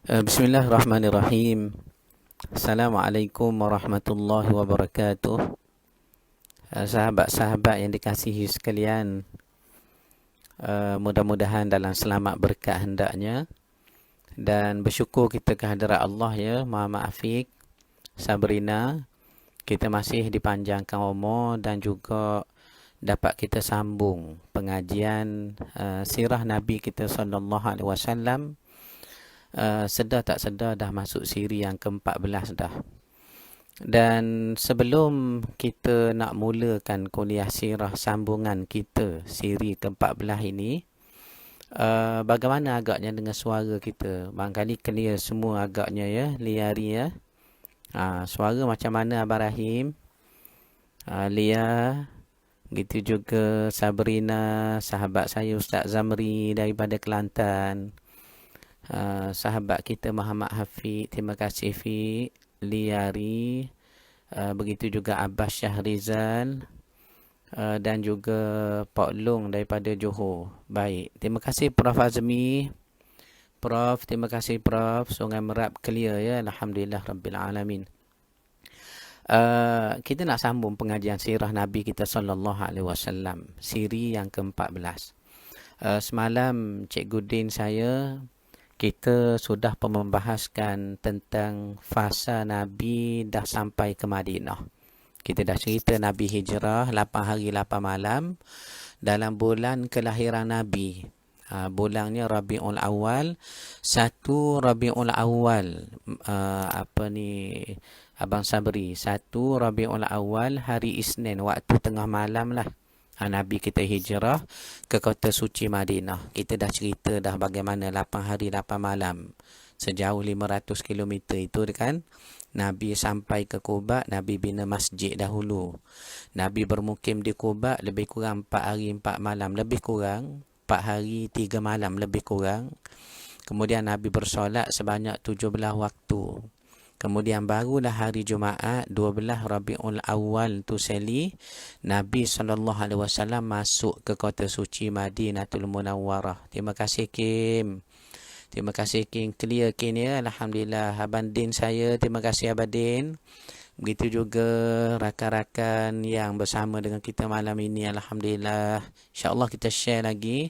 Bismillahirrahmanirrahim. Assalamualaikum warahmatullahi wabarakatuh. Sahabat-sahabat yang dikasihi sekalian, mudah-mudahan dalam selamat berkat hendaknya, dan bersyukur kita kehadrat Allah ya, Maha Ma'afik, Sabrina, kita masih dipanjangkan umur dan juga dapat kita sambung pengajian sirah Nabi kita sallallahu alaihi wasallam. Sedar tak sedar dah masuk siri yang ke-14 dah. Dan sebelum kita nak mulakan kuliah sirah sambungan kita siri ke-14 ini, bagaimana agaknya dengan suara kita? Barangkali clear semua agaknya ya, Liari ya. Suara macam mana Abang Rahim? Lia, begitu juga Sabrina, sahabat saya Ustaz Zamri daripada Kelantan. Sahabat kita Muhammad Hafiz, terima kasih Fi, Liari, begitu juga Abbas Syahrizal, dan juga Pak Long daripada Johor. Baik, terima kasih Prof Azmi. Prof, terima kasih Prof. Sungai Merab clear ya, Alhamdulillah Rabbil Alamin. Kita nak sambung pengajian sirah Nabi kita sallallahu alaihi wasallam, siri yang ke-14. Semalam Cikgu Din saya, kita sudah membahaskan tentang fasa Nabi dah sampai ke Madinah. Kita dah cerita Nabi hijrah 8 hari 8 malam dalam bulan kelahiran Nabi. Bulannya Rabiul Awal. 1 Rabiul Awal, Abang Sabri, 1 Rabiul Awal hari Isnin, waktu tengah malam lah. Nabi kita hijrah ke kota suci Madinah. Kita dah cerita dah bagaimana 8 hari 8 malam sejauh 500 km itu kan. Nabi sampai ke Quba, Nabi bina masjid dahulu. Nabi bermukim di Quba lebih kurang 4 hari 4 malam, lebih kurang 4 hari 3 malam lebih kurang. Kemudian Nabi bersolat sebanyak 17 waktu. Kemudian barulah hari Jumaat 12 Rabiul Awal tu seli, Nabi SAW masuk ke kota suci Madinatul Munawwarah. Terima kasih Kim. Terima kasih Kim. Clear Kim ya. Alhamdulillah. Abang Din saya, terima kasih Abang Din. Begitu juga rakan-rakan yang bersama dengan kita malam ini. Alhamdulillah. InsyaAllah kita share lagi,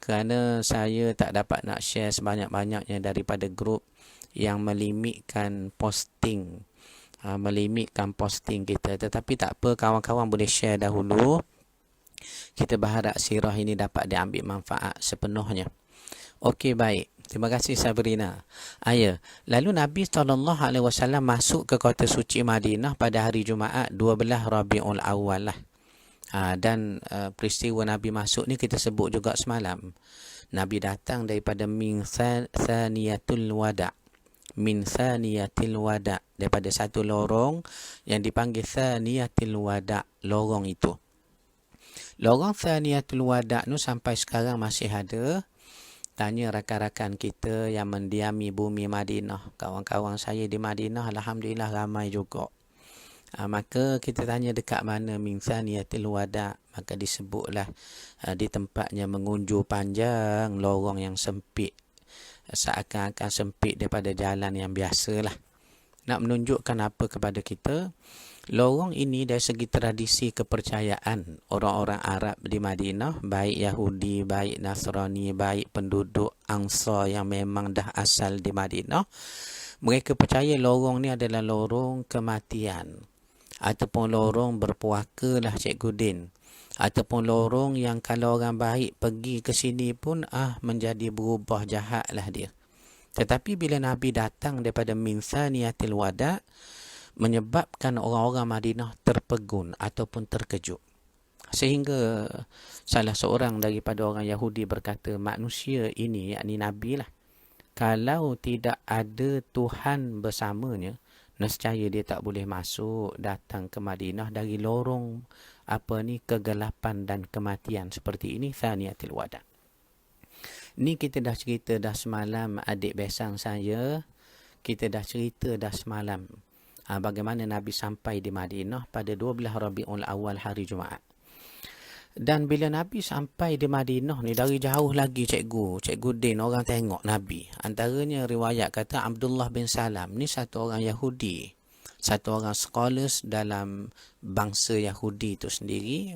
kerana saya tak dapat nak share sebanyak-banyaknya daripada grup yang melimitkan posting kita. Tetapi tak apa, kawan-kawan boleh share dahulu. Kita berharap sirah ini dapat diambil manfaat sepenuhnya. Okey, baik. Terima kasih Sabrina. Lalu Nabi SAW masuk ke kota suci Madinah pada hari Jumaat 12 Rabiul Awal lah. Dan peristiwa Nabi masuk ni kita sebut juga semalam. Nabi datang daripada min Thaniyatul Wada'. Min Thaniyatil Wada', daripada satu lorong yang dipanggil Thaniyatil Wada'. Lorong itu, lorong Thaniyatul Wada' tu sampai sekarang masih ada. Tanya rakan-rakan kita yang mendiami bumi Madinah, kawan-kawan saya di Madinah, Alhamdulillah ramai juga. Maka kita tanya dekat mana min Thaniyatil Wada', maka disebutlah di tempatnya mengunjur panjang lorong yang sempit, seakan-akan sempit daripada jalan yang biasa lah. Nak menunjukkan apa kepada kita? Lorong ini dari segi tradisi kepercayaan orang-orang Arab di Madinah, baik Yahudi, baik Nasrani, baik penduduk Ansar yang memang dah asal di Madinah, mereka percaya lorong ni adalah lorong kematian, ataupun lorong berpuaka lah Cikgu Din, ataupun lorong yang kalau orang baik pergi ke sini pun menjadi berubah jahat lah dia. Tetapi bila Nabi datang daripada min Thaniyatil Wada', menyebabkan orang-orang Madinah terpegun ataupun terkejut. Sehingga salah seorang daripada orang Yahudi berkata, manusia ini, yakni Nabi lah, kalau tidak ada Tuhan bersamanya, nescaya dia tak boleh masuk datang ke Madinah dari lorong kegelapan dan kematian seperti ini, Thaniyatil Wada'. Ni kita dah cerita dah semalam, adik besang saya, kita dah cerita dah semalam bagaimana Nabi sampai di Madinah pada 12 Rabiul Awal hari Jumaat. Dan bila Nabi sampai di Madinah ni, dari jauh lagi Cikgu Din orang tengok Nabi. Antaranya riwayat kata Abdullah bin Salam ni satu orang Yahudi, satu orang scholars dalam bangsa Yahudi itu sendiri.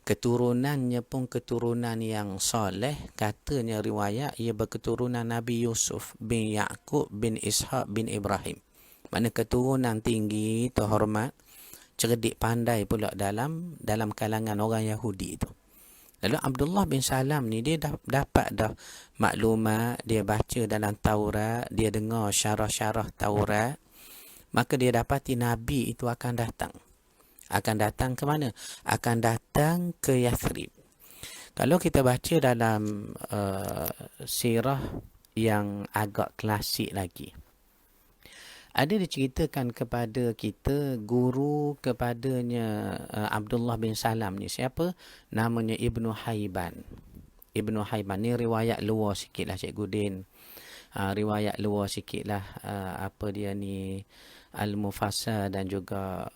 Keturunannya pun keturunan yang soleh. Katanya riwayat ia berketurunan Nabi Yusuf bin Yaqub bin Ishaq bin Ibrahim. Mana keturunan tinggi, terhormat, cerdik, pandai pula dalam kalangan orang Yahudi itu. Lalu Abdullah bin Salam ni dia dapat dah maklumat, dia baca dalam Taurat, dia dengar syarah-syarah Taurat, maka dia dapati Nabi itu akan datang. Akan datang ke mana? Akan datang ke Yathrib. Kalau kita baca dalam sirah yang agak klasik lagi, ada diceritakan kepada kita guru kepadanya Abdullah bin Salam ni siapa? Namanya Ibnu Haiban. Ibnu Haiban ni riwayat luar sikit lah Cikgu Din. Riwayat luar sikit lah apa dia ni Al-Mufassal dan juga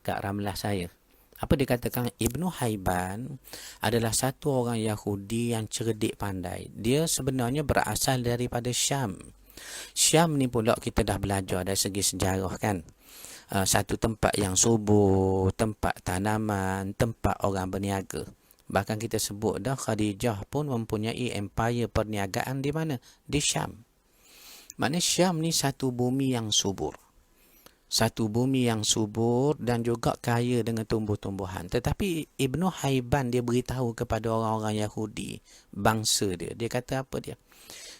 Kak Ramlah saya. Apa dikatakan Ibnu Haiban adalah satu orang Yahudi yang cerdik pandai. Dia sebenarnya berasal daripada Syam. Syam ni pula kita dah belajar dari segi sejarah kan. Satu tempat yang subur, tempat tanaman, tempat orang berniaga. Bahkan kita sebut dah Khadijah pun mempunyai empire perniagaan di mana? Di Syam. Maknanya Syam ni satu bumi yang subur. Satu bumi yang subur dan juga kaya dengan tumbuh-tumbuhan. Tetapi Ibnu Haiban dia beritahu kepada orang-orang Yahudi, bangsa dia. Dia kata apa dia?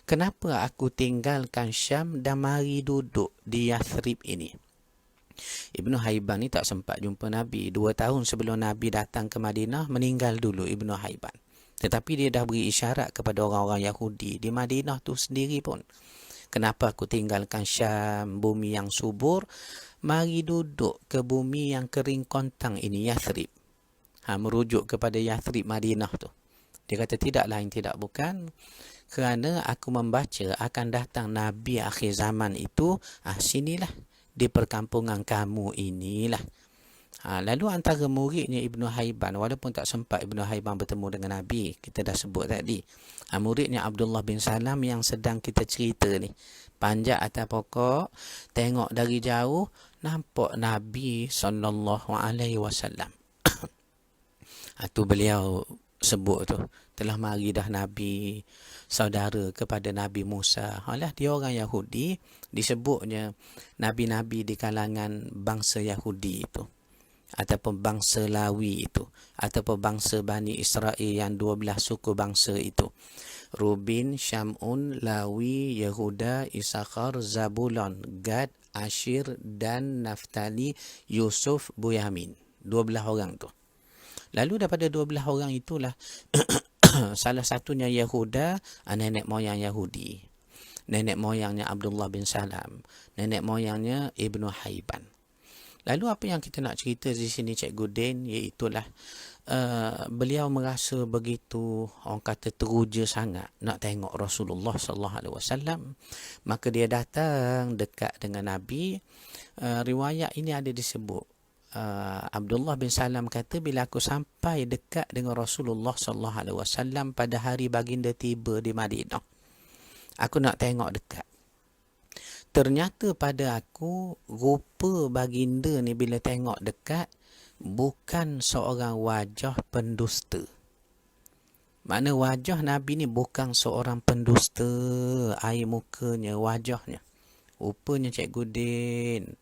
Kenapa aku tinggalkan Syam dan mari duduk di Yathrib ini? Ibnu Haiban ni tak sempat jumpa Nabi. 2 tahun sebelum Nabi datang ke Madinah, meninggal dulu Ibnu Haiban. Tetapi dia dah beri isyarat kepada orang-orang Yahudi di Madinah tu sendiri pun. Kenapa aku tinggalkan Syam, bumi yang subur, mari duduk ke bumi yang kering kontang ini, Yathrib. Merujuk kepada Yathrib Madinah tu. Dia kata tidak lain tidak bukan kerana aku membaca akan datang Nabi akhir zaman itu, sinilah, di perkampungan kamu inilah. Lalu antara muridnya Ibnu Haiban, walaupun tak sempat Ibnu Haiban bertemu dengan Nabi, kita dah sebut tadi, muridnya Abdullah bin Salam yang sedang kita cerita ni, panjat atas pokok, tengok dari jauh, nampak Nabi SAW. Itu beliau sebut tu, telah mari dah Nabi, saudara kepada Nabi Musa. Alah, dia orang Yahudi, disebutnya Nabi-Nabi di kalangan bangsa Yahudi itu, ataupun bangsa Lawi itu, ataupun bangsa Bani Israel yang 12 suku bangsa itu. Rubin, Syamun, Lawi, Yehuda, Isakhar, Zabulon, Gad, Ashir dan Naftali, Yusuf, Bunyamin. 12 orang tu. Lalu daripada 12 orang itulah salah satunya Yehuda, nenek moyang Yahudi. Nenek moyangnya Abdullah bin Salam. Nenek moyangnya Ibnu Haiban. Lalu apa yang kita nak cerita di sini Cikgu Din, iaitulah beliau merasa begitu, orang kata teruja sangat nak tengok Rasulullah SAW. Maka dia datang dekat dengan Nabi. Riwayat ini ada disebut. Abdullah bin Salam kata, bila aku sampai dekat dengan Rasulullah SAW pada hari baginda tiba di Madinah, aku nak tengok dekat. Ternyata pada aku, rupa baginda ni bila tengok dekat, bukan seorang wajah pendusta. Makna wajah Nabi ni bukan seorang pendusta, air mukanya, wajahnya. Rupanya Cikgu Din,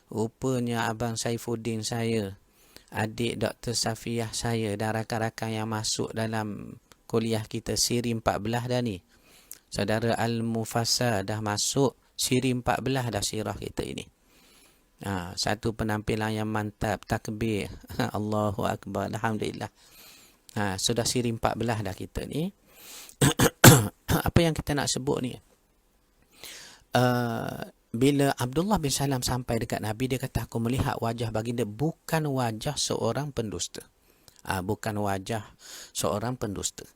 rupanya Abang Saifuddin saya, adik Dr. Safiyah saya dan rakan-rakan yang masuk dalam kuliah kita siri 14 dah ni. Saudara Al-Mufassal dah masuk siri 14 dah sirah kita ini. Satu penampilan yang mantap, takbir. Allahu Akbar, Alhamdulillah. Sudah siri 14 dah kita ni. Apa yang kita nak sebut ni? Bila Abdullah bin Salam sampai dekat Nabi, dia kata, aku melihat wajah baginda bukan wajah seorang pendusta. Bukan wajah seorang pendusta.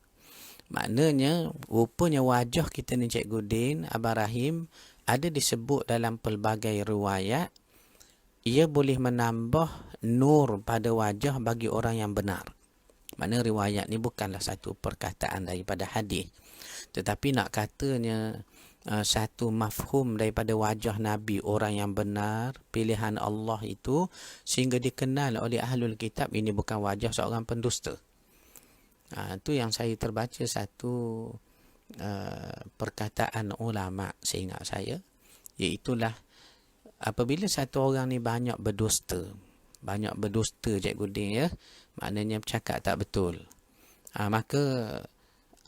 Maknanya, rupanya wajah kita ni Cikgu Din, Abang Rahim, ada disebut dalam pelbagai riwayat, ia boleh menambah nur pada wajah bagi orang yang benar. Makna riwayat ni bukanlah satu perkataan daripada hadis, tetapi nak katanya satu mafhum daripada wajah Nabi, orang yang benar, pilihan Allah itu, sehingga dikenal oleh ahlul kitab ini bukan wajah seorang pendusta. Itu yang saya terbaca satu perkataan ulama seingat saya, iaitulah apabila satu orang ni banyak berdusta Cikgu Din, ya, maknanya bercakap tak betul, maka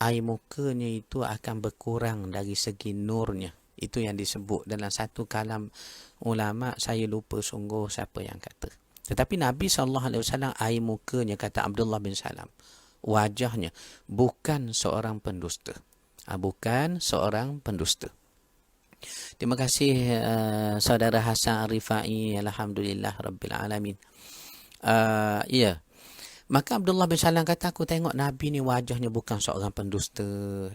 air mukanya itu akan berkurang dari segi nurnya. Itu yang disebut dalam satu kalam ulama, saya lupa sungguh siapa yang kata. Tetapi Nabi SAW air mukanya, kata Abdullah bin Salam, wajahnya bukan seorang pendusta. Bukan seorang pendusta. Terima kasih saudara Hasan Rifai, alhamdulillah rabbil alamin. Ya. Maka Abdullah bin Salam kata, aku tengok Nabi ni wajahnya bukan seorang pendusta.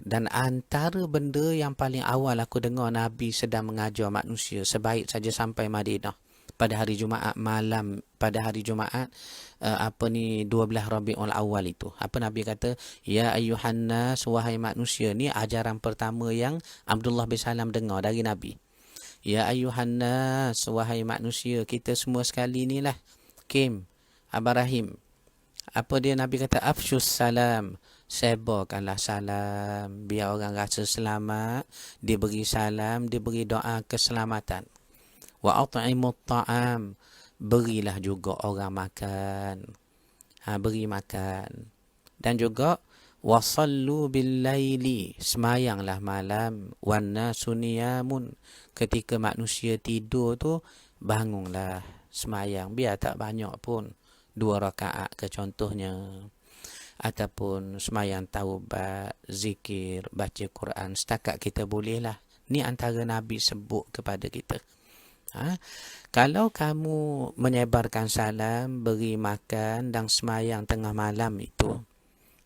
Dan antara benda yang paling awal aku dengar Nabi sedang mengajar manusia sebaik saja sampai Madinah pada hari Jumaat malam, pada hari Jumaat 12 Rabiul Awal itu. Apa Nabi kata? Ya ayyuhan nas, wahai manusia. Ni ajaran pertama yang Abdullah bin Salam dengar dari Nabi. Ya ayyuhan nas, wahai manusia, kita semua sekali ni lah. Kim, Abah Rahim. Apa dia Nabi kata? Afshus salam, sebarkanlah salam, biar orang rasa selamat, dia beri salam, dia beri doa keselamatan. Wa at'imut ta'am, berilah juga orang makan. Beri makan. Dan juga wasallu bil laili, semayanglah malam, wan nasu niyamun, ketika manusia tidur tu bangunlah semayang, biar tak banyak pun, 2 rakaat ke contohnya, ataupun semayang taubat, zikir, baca Quran, setakat kita bolehlah. Ni antara Nabi sebut kepada kita. Kalau kamu menyebarkan salam, beri makan dan semayang tengah malam itu,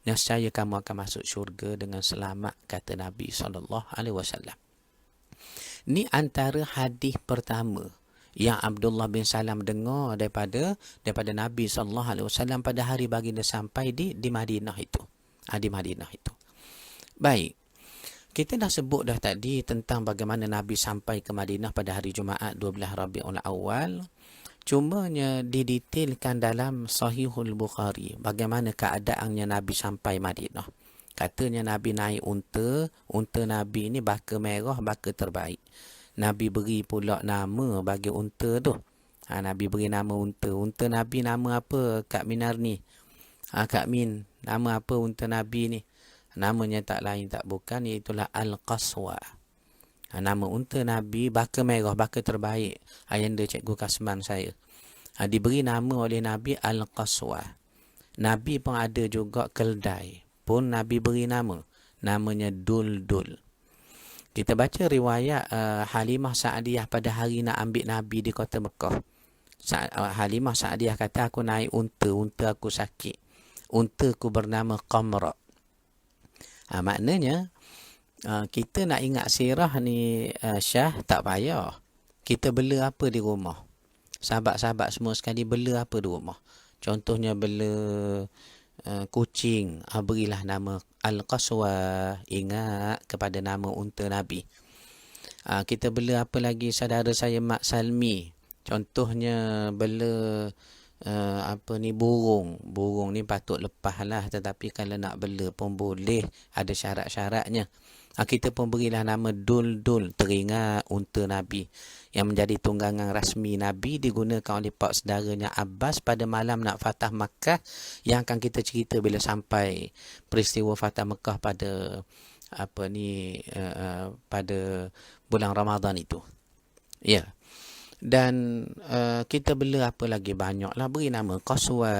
nescaya kamu akan masuk syurga dengan selamat, kata Nabi SAW. Ni antara hadis pertama yang Abdullah bin Salam dengar daripada Nabi SAW pada hari baginda sampai di Madinah itu. Di Madinah itu. Baik. Kita dah sebut dah tadi tentang bagaimana Nabi sampai ke Madinah pada hari Jumaat 12 Rabiul Awal. Cumanya didetailkan dalam Sahihul Bukhari bagaimana keadaannya Nabi sampai Madinah. Katanya Nabi naik unta Nabi ini baka merah, baka terbaik. Nabi beri pula nama bagi unta tu. Nabi beri nama unta. Unta Nabi nama apa, Kak Minar ni? Kak Min, nama apa unta Nabi ni? Namanya tak lain tak bukan, iaitulah Al-Qaswa. Nama unta Nabi baka merah, baka terbaik. Ayanda Cikgu Kasman saya. Diberi nama oleh Nabi Al-Qaswa. Nabi pun ada juga keldai, pun Nabi beri nama. Namanya Dul-Dul. Kita baca riwayat Halimah Sa'diyah pada hari nak ambil Nabi di kota Mekah. Halimah Sa'diyah kata, aku naik unta aku sakit. Unta aku bernama Qamra. Maknanya, kita nak ingat sirah ni, Syah, tak payah. Kita bela apa di rumah? Sahabat-sahabat semua sekali bela apa di rumah? Contohnya bela kucing, berilah nama Al-Qaswa, ingat kepada nama unta Nabi. Kita bela apa lagi, saudara saya Mak Salmi, contohnya bela burung ni patut lepas lah, tetapi kalau nak bela pun boleh, ada syarat-syaratnya. Kita pun berilah nama Dul-Dul, teringat unta Nabi yang menjadi tunggangan rasmi Nabi, digunakan oleh pak saudaranya Abbas pada malam nak Fatah Makkah, yang akan kita cerita bila sampai peristiwa Fatah Makkah pada pada bulan Ramadan itu. Ya. Dan kita bela apa lagi, banyaklah, beri nama Qaswa,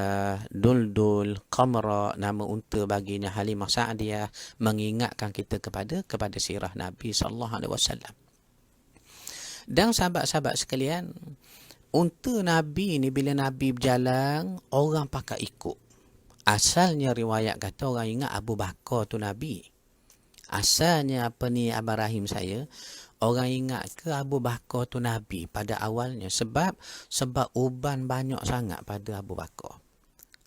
Dul-Dul, Qamra, nama unta baginya Halimah Sa'diyah, mengingatkan kita kepada sirah Nabi SAW. Dan sahabat-sahabat sekalian, unta Nabi ni bila Nabi berjalan, orang pakai ikut. Asalnya riwayat kata orang ingat Abu Bakar tu Nabi. Asalnya Abah Rahim saya, orang ingat ke Abu Bakar tu Nabi pada awalnya, sebab uban banyak sangat pada Abu Bakar.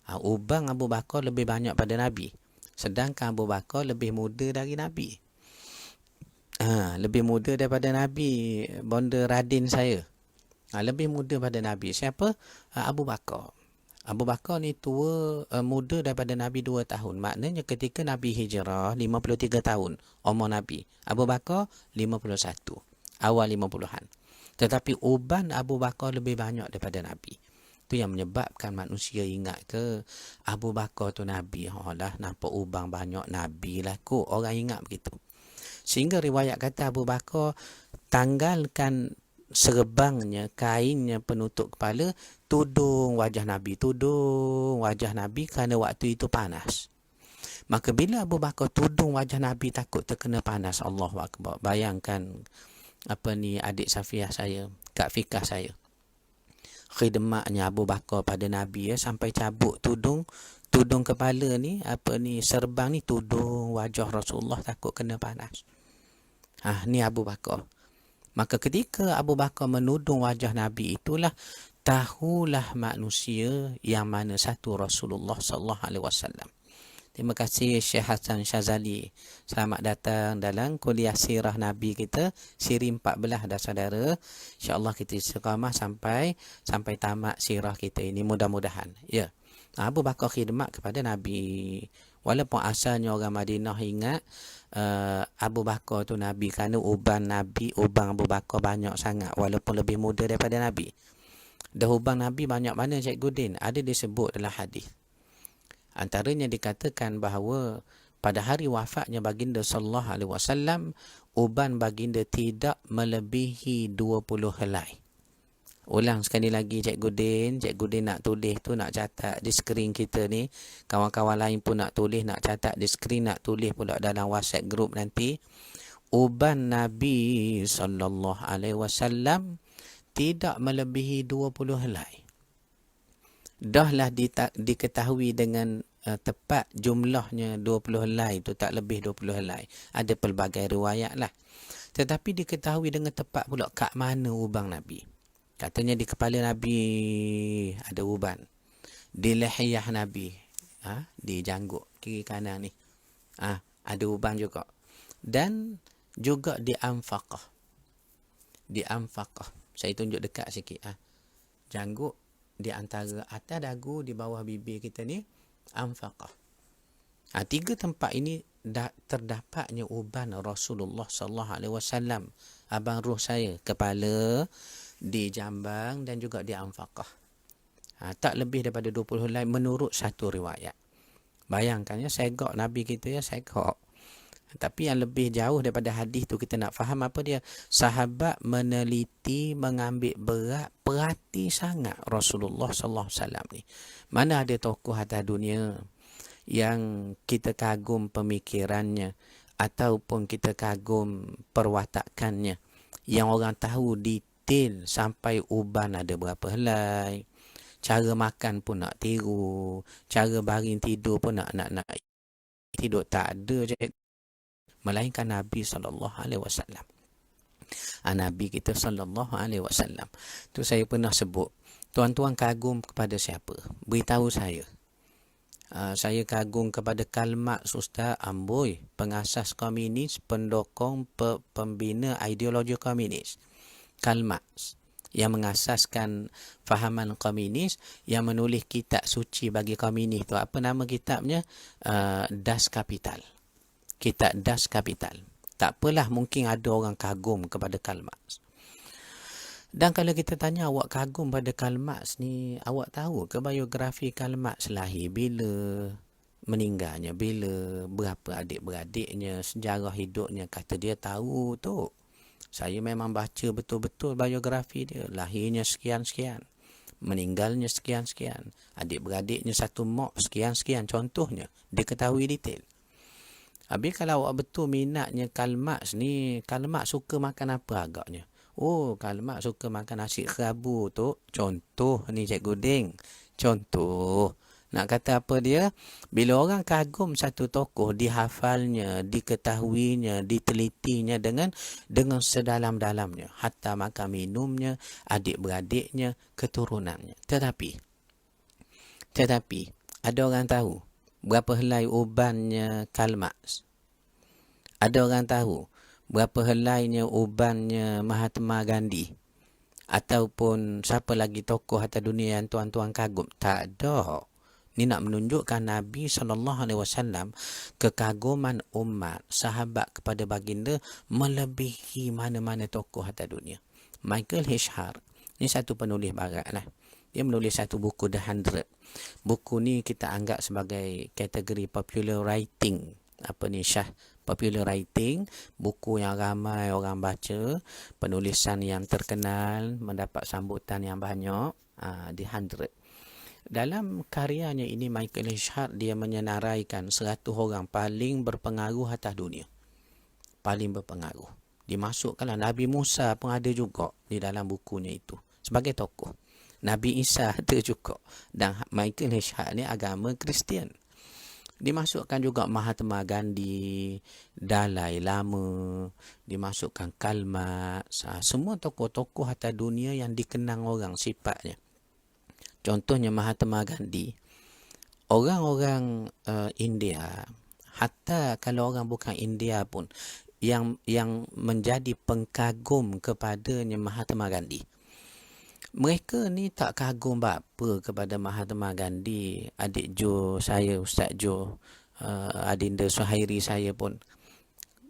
Ubang Abu Bakar lebih banyak pada Nabi. Sedangkan Abu Bakar lebih muda dari Nabi. Lebih muda daripada Nabi. Bonda Radin saya. Lebih muda pada Nabi. Siapa? Abu Bakar. Abu Bakar ni tua, muda daripada Nabi 2 tahun. Maknanya ketika Nabi hijrah, 53 tahun umur Nabi. Abu Bakar 51. Awal 50-an. Tetapi uban Abu Bakar lebih banyak daripada Nabi. Itu yang menyebabkan manusia ingat ke Abu Bakar tu Nabi. Lah, nampak ubang banyak Nabi lah kot. Orang ingat begitu. Sehingga riwayat kata Abu Bakar tanggalkan serbangnya, kainnya penutup kepala, tudung wajah Nabi kerana waktu itu panas. Maka bila Abu Bakar tudung wajah Nabi takut terkena panas, Allahu Akbar. Bayangkan adik Safiah saya, Kak Fikah saya, khidmatnya Abu Bakar pada Nabi sampai cabut tudung kepala ni, serbang ni, tudung wajah Rasulullah takut kena panas. Ni Abu Bakar. Maka ketika Abu Bakar menudung wajah Nabi, itulah tahulah manusia yang mana satu Rasulullah sallallahu alaihi wasallam. Terima kasih Syekh Hasan Syazali. Selamat datang dalam kuliah sirah Nabi kita, siri 14 dah saudara. InsyaAllah kita istiqamah sampai tamat sirah kita ini, mudah-mudahan. Ya. Abu Bakar khidmat kepada Nabi. Walaupun asalnya orang Madinah ingat Abu Bakar tu Nabi kerana ubang Abu Bakar banyak sangat, walaupun lebih muda daripada Nabi. Dah ubang Nabi banyak mana Cikgu Din? Ada disebut dalam hadis. Antaranya dikatakan bahawa pada hari wafatnya baginda sallallahu alaihi wasallam, uban baginda tidak melebihi 20 helai. Ulang sekali lagi Cikgu Din nak tulis tu, nak catat di skrin kita ni. Kawan-kawan lain pun nak tulis, nak catat di skrin, nak tulis pula dalam WhatsApp group nanti. Uban Nabi sallallahu alaihi wasallam tidak melebihi 20 helai. Dahlah diketahui dengan tepat jumlahnya 20 helai tu, tak lebih 20 helai. Ada pelbagai riwayat lah. Tetapi diketahui dengan tepat pula kat mana ubang Nabi. Katanya di kepala Nabi ada uban. Di lihiyah Nabi, di janggut kiri kanan ni, ada uban juga. Dan juga di anfaqah. Saya tunjuk dekat sikit. Janggut di antara atas dagu, di bawah bibir kita ni, anfaqah. 3 tempat ini terdapatnya uban Rasulullah sallallahu alaihi wasallam. Abang ruh saya, kepala, di jambang dan juga di anfaqah. Tak lebih daripada 20 helai menurut satu riwayat. Bayangkan segok Nabi kita segok. Tapi yang lebih jauh daripada hadis tu, kita nak faham apa dia. Sahabat meneliti, mengambil berat, perhati sangat Rasulullah sallallahu alaihi wasallam ni. Mana ada tokoh atas dunia yang kita kagum pemikirannya ataupun kita kagum perwatakannya, yang orang tahu detail sampai uban ada berapa helai, cara makan pun nak tiru, cara baring tidur pun nak tidur, tak ada je, melainkan Nabi sallallahu alaihi wasallam. Nabi kita sallallahu alaihi wasallam. Tu saya pernah sebut, tuan-tuan kagum kepada siapa? Beritahu saya. Saya kagum kepada Karl Marx, Ustaz Amboi, pengasas komunis, pendokong pembina ideologi komunis. Karl Marx yang mengasaskan fahaman komunis, yang menulis kitab suci bagi komunis tu. Apa nama kitabnya? Das Kapital. Kitab Das Kapital. Tak apalah, mungkin ada orang kagum kepada Karl Marx. Dan kalau kita tanya awak kagum pada Karl Marx ni, awak tahu ke biografi Karl Marx? Lahir bila, meninggalnya bila, berapa adik-beradiknya, sejarah hidupnya? Kata dia tahu tu. Saya memang baca betul-betul biografi dia. Lahirnya sekian-sekian, meninggalnya sekian-sekian, adik-beradiknya satu mak sekian-sekian, contohnya. Dia ketahui detail. Habis kalau awak betul minatnya Karl Marx ni, Karl Marx suka makan apa agaknya? Karl Marx suka makan nasi kerabu tu. Contoh ni Cikgu Ding. Contoh. Nak kata apa dia? Bila orang kagum satu tokoh, dihafalnya, diketahuinya, ditelitinya dengan sedalam-dalamnya. Hatta makan minumnya, adik-beradiknya, keturunannya. Tetapi Ada orang tahu berapa helai ubannya Karl Marx? Ada orang tahu berapa helainya ubannya Mahatma Gandhi? Ataupun siapa lagi tokoh atas dunia yang tuan-tuan kagum? Tak ada. Ni nak menunjukkan Nabi SAW kekaguman umat, sahabat kepada baginda melebihi mana-mana tokoh atas dunia. Michael Hirshhart, ni satu penulis barat lah. Dia menulis satu buku The 100. Buku ni kita anggap sebagai kategori popular writing. Apa ni Syah? Popular writing, buku yang ramai orang baca, penulisan yang terkenal, mendapat sambutan yang banyak, The 100. Dalam karyanya ini, Michael Hirshhart, dia menyenaraikan 100 orang paling berpengaruh atas dunia. Paling berpengaruh. Dimasukkanlah Nabi Musa pun ada juga di dalam bukunya itu sebagai tokoh. Nabi Isa ada juga. Dan Michael Hirshhart ni agama Kristian. Dimasukkan juga Mahatma Gandhi, Dalai Lama, dimasukkan Karl Marx, semua tokoh-tokoh atas dunia yang dikenang orang sifatnya. Contohnya Mahatma Gandhi. Orang-orang India, hatta kalau orang bukan India pun, yang menjadi pengkagum kepadanya Mahatma Gandhi. Mereka ni tak kagum apa kepada Mahatma Gandhi. Adik Jo saya, Ustaz Jo, Adinda Suhairi saya pun.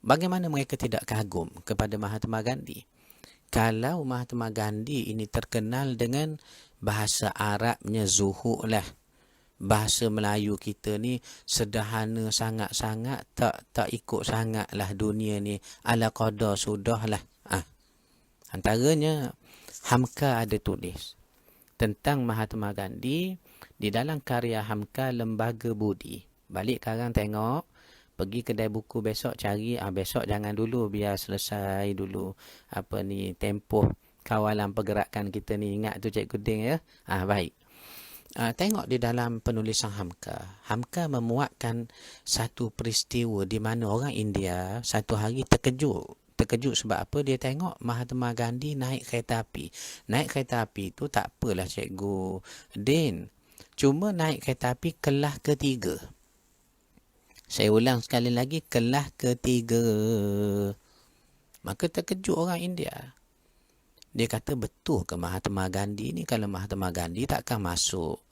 Bagaimana mereka tidak kagum kepada Mahatma Gandhi? Kalau Mahatma Gandhi ini terkenal dengan bahasa Arabnya zuhud lah. Bahasa Melayu kita ni sederhana sangat-sangat, tak ikut sangat lah dunia ni. Ala qada sudah lah. Antaranya Hamka ada tulis tentang Mahatma Gandhi di dalam karya Hamka Lembaga Budi. Balik sekarang tengok, pergi kedai buku besok cari, besok jangan dulu, biar selesai dulu apa ni tempoh kawalan pergerakan kita ni. Ingat tu Cikgu Ding ya. Baik. Tengok di dalam penulisan Hamka. Hamka memuatkan satu peristiwa di mana orang India satu hari terkejut sebab apa? Dia tengok Mahatma Gandhi naik kereta api. Naik kereta api tu tak apalah Cikgu Din. Cuma naik kereta api kelas ketiga. Saya ulang sekali lagi, kelas ketiga. Maka terkejut orang India. Dia kata, betul ke Mahatma Gandhi ni? Kalau Mahatma Gandhi takkan masuk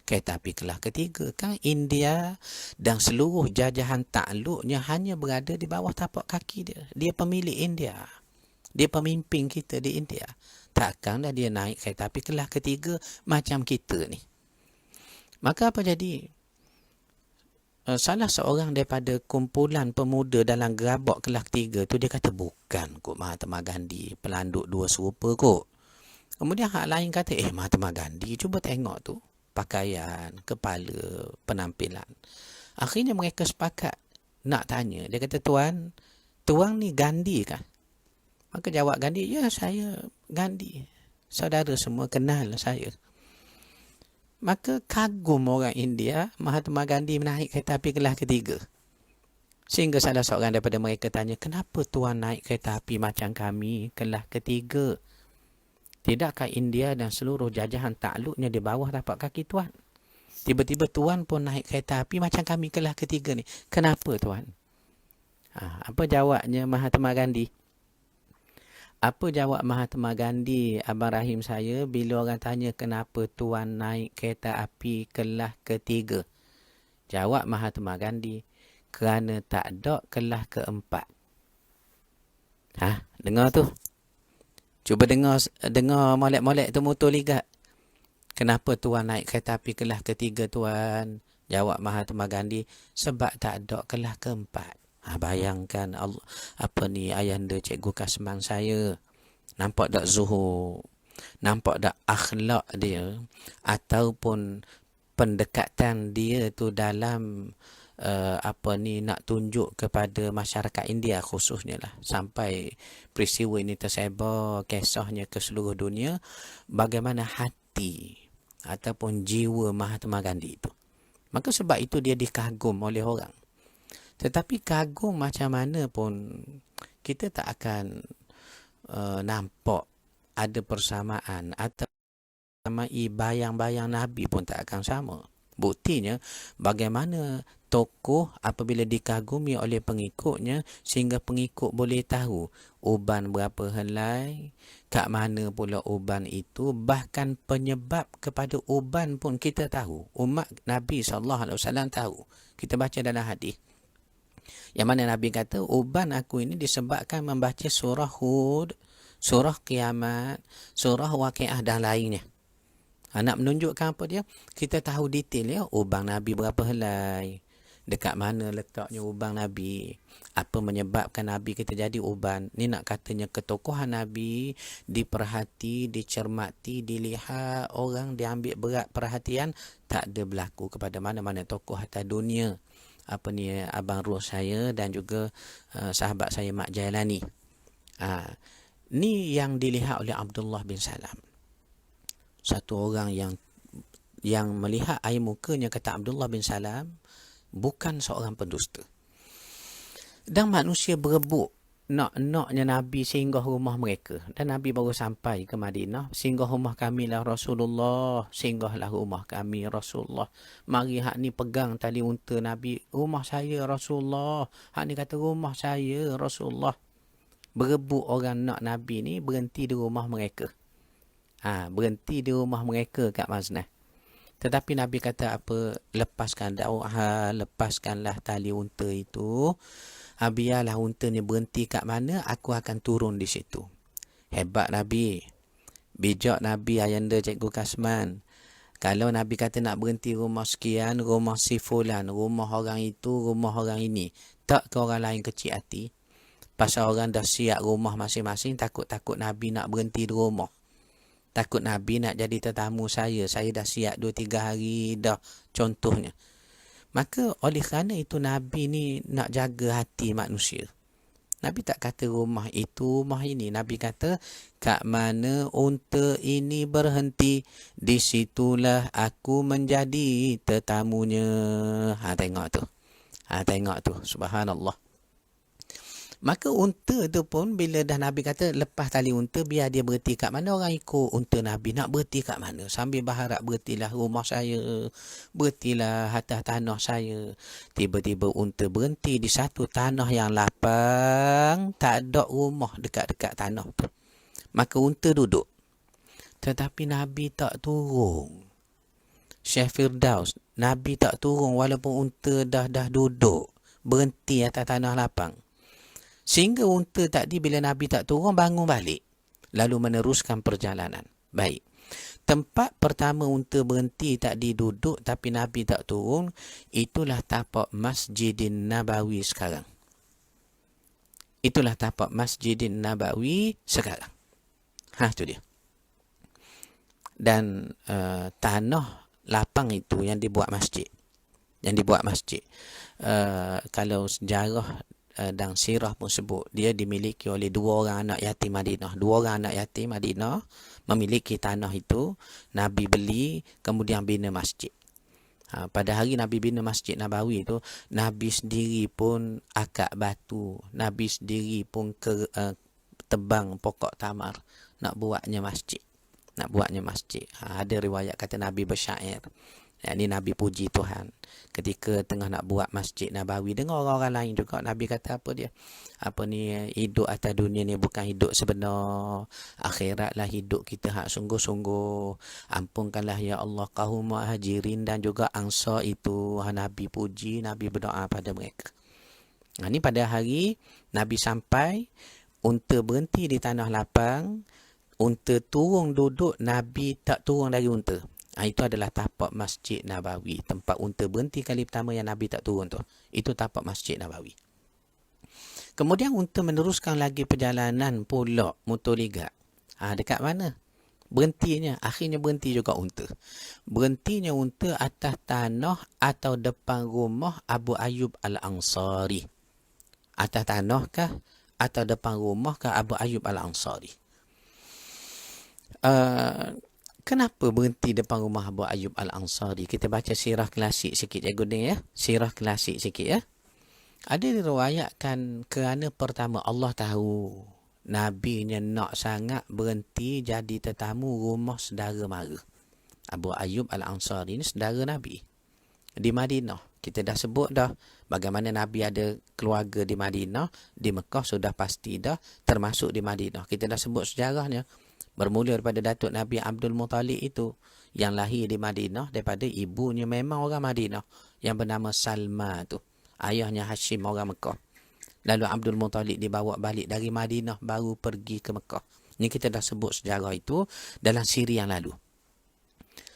kereta api kelas ketiga. Kan India dan seluruh jajahan takluknya hanya berada di bawah tapak kaki dia. Dia pemilik India. Dia pemimpin kita di India. Takkanlah dia naik kereta api kelas ketiga macam kita ni. Maka apa jadi? Salah seorang daripada kumpulan pemuda dalam gerabak kelas 3 tu, dia kata bukan kot Mahatma Gandhi, pelanduk dua serupa kot. Kemudian hak lain kata, Mahatma Gandhi, cuba tengok tu pakaian, kepala, penampilan. Akhirnya mereka sepakat nak tanya. Dia kata, tuan ni Gandhi kah? Maka jawab Gandhi, ya saya Gandhi. Saudara semua kenal saya. Maka kagum orang India, Mahatma Gandhi menaik kereta api kelas ketiga. Sehingga salah seorang daripada mereka tanya, kenapa tuan naik kereta api macam kami kelas ketiga? Tidakkah India dan seluruh jajahan takluknya di bawah tapak kaki tuan? Tiba-tiba tuan pun naik kereta api macam kami kelas ketiga ni. Kenapa tuan? Apa jawabnya Mahatma Gandhi? Apa jawab Mahatma Gandhi, Abang Rahim saya, bila orang tanya kenapa tuan naik kereta api kelas ketiga? Jawab Mahatma Gandhi, kerana tak ada kelas keempat. Dengar tu. Cuba dengar molek-molek tu motor ligat. Kenapa tuan naik kereta api kelas ketiga tuan? Jawab Mahatma Gandhi, sebab tak ada kelas keempat. Bayangkan ayahanda Cikgu Kasman saya. Nampak tak zuhud? Nampak tak akhlak dia? Ataupun pendekatan dia tu dalam nak tunjuk kepada masyarakat India khususnya lah. Sampai peristiwa ini tersebar kisahnya ke seluruh dunia. Bagaimana hati ataupun jiwa Mahatma Gandhi itu. Maka sebab itu dia dikagum oleh orang. Tetapi kagum macam mana pun, kita tak akan nampak ada persamaan atau samai bayang-bayang Nabi pun tak akan sama. Buktinya, bagaimana tokoh apabila dikagumi oleh pengikutnya sehingga pengikut boleh tahu uban berapa helai, kat mana pula uban itu, bahkan penyebab kepada uban pun kita tahu. Umat Nabi SAW tahu. Kita baca dalam hadis. Yang mana Nabi kata, uban aku ini disebabkan membaca surah Hud, surah Kiamat, surah Waqiah dan lainnya. Nak menunjukkan apa dia? Kita tahu detail ya, ubang Nabi berapa helai, dekat mana letaknya ubang Nabi, apa menyebabkan Nabi kita jadi uban. Ni nak katanya ketokohan Nabi diperhati, dicermati, dilihat, orang diambil berat perhatian, tak ada berlaku kepada mana-mana tokoh atas dunia. Apa ni, abang Ruh saya dan juga sahabat saya Mak Jailani. Ni yang dilihat oleh Abdullah bin Salam. Satu orang yang melihat air mukanya, kata Abdullah bin Salam, bukan seorang pendusta. Dan manusia berebut nak-naknya Nabi singgah rumah mereka. Dan Nabi baru sampai ke Madinah. Singgah rumah kami lah Rasulullah. Singgahlah rumah kami Rasulullah. Mari hak ni pegang tali unta Nabi. Rumah saya Rasulullah. Hak ni kata rumah saya Rasulullah. Berebut orang nak Nabi ni berhenti di rumah mereka. Berhenti di rumah mereka kat Maznah. Tetapi Nabi kata apa? Lepaskan dauha, lepaskanlah tali unta itu. Biarlah unta ni berhenti kat mana, aku akan turun di situ. Hebat Nabi. Bijak Nabi, Ayanda Cikgu Kasman. Kalau Nabi kata nak berhenti rumah sekian, rumah si fulan, rumah orang itu, rumah orang ini, tak ke orang lain kecil hati? Pasal orang dah siap rumah masing-masing, takut-takut Nabi nak berhenti di rumah. Takut Nabi nak jadi tetamu saya dah siap 2-3 hari dah, contohnya. Maka oleh kerana itu Nabi ni nak jaga hati manusia. Nabi tak kata rumah itu, rumah ini. Nabi kata, kat mana unta ini berhenti, di situlah aku menjadi tetamunya. Tengok tu. Tengok tu. Subhanallah. Maka unta tu pun bila dah Nabi kata lepas tali unta, biar dia berhenti kat mana, orang ikut unta Nabi. Nak berhenti kat mana? Sambil berharap berhentilah rumah saya, berhentilah atas tanah saya. Tiba-tiba unta berhenti di satu tanah yang lapang, tak ada rumah dekat-dekat tanah tu. Maka unta duduk. Tetapi Nabi tak turun. Syekh Firdaus, Nabi tak turun walaupun unta dah duduk, berhenti atas tanah lapang. Sehingga unta tadi bila Nabi tak turun, bangun balik. Lalu meneruskan perjalanan. Baik. Tempat pertama unta berhenti tak duduk tapi Nabi tak turun, itulah tapak Masjidin Nabawi sekarang. Itulah tapak Masjidin Nabawi sekarang. Tu dia. Dan tanah lapang itu yang dibuat masjid. Kalau sejarah dan sirah pun sebut, dia dimiliki oleh 2 orang anak yatim Madinah. 2 orang anak yatim Madinah memiliki tanah itu. Nabi beli, kemudian bina masjid. Pada hari Nabi bina Masjid Nabawi itu, Nabi sendiri pun akak batu. Nabi sendiri pun tebang pokok tamar nak buatnya masjid. Ada riwayat kata Nabi bersyair. Ini Nabi puji Tuhan. Ketika tengah nak buat Masjid Nabawi, dengar orang-orang lain juga. Nabi kata apa dia? Hidup atas dunia ni bukan hidup sebenar. Akhiratlah hidup kita hak sungguh-sungguh. Ampunkanlah ya Allah kaum muhajirin dan juga ansar itu. Nabi puji, Nabi berdoa pada mereka. Ini pada hari Nabi sampai, unta berhenti di tanah lapang. Unta turun duduk, Nabi tak turun dari unta. Itu adalah tapak Masjid Nabawi. Tempat unta berhenti kali pertama yang Nabi tak turun tu. Itu tapak Masjid Nabawi. Kemudian unta meneruskan lagi perjalanan pula Mutoligak. Dekat mana? Berhentinya. Akhirnya berhenti juga unta. Berhentinya unta atas tanah atau depan rumah Abu Ayyub Al-Ansari. Atas tanah kah? Atau depan rumah kah Abu Ayyub Al-Ansari? Kenapa berhenti depan rumah Abu Ayyub Al-Ansari? Kita baca sirah klasik sikit ya Guding ya. Sirah klasik sikit ya. Ada diriwayatkan kerana pertama Allah tahu Nabi nya nak sangat berhenti jadi tetamu rumah saudara mara. Abu Ayyub Al-Ansari ni saudara Nabi di Madinah. Kita dah sebut dah bagaimana Nabi ada keluarga di Madinah, di Mekah sudah pasti dah, termasuk di Madinah. Kita dah sebut sejarahnya. Bermula daripada Datuk Nabi Abdul Muttalib itu yang lahir di Madinah daripada ibunya memang orang Madinah yang bernama Salma tu. Ayahnya Hashim orang Mekah. Lalu Abdul Muttalib dibawa balik dari Madinah baru pergi ke Mekah. Ni kita dah sebut sejarah itu dalam siri yang lalu.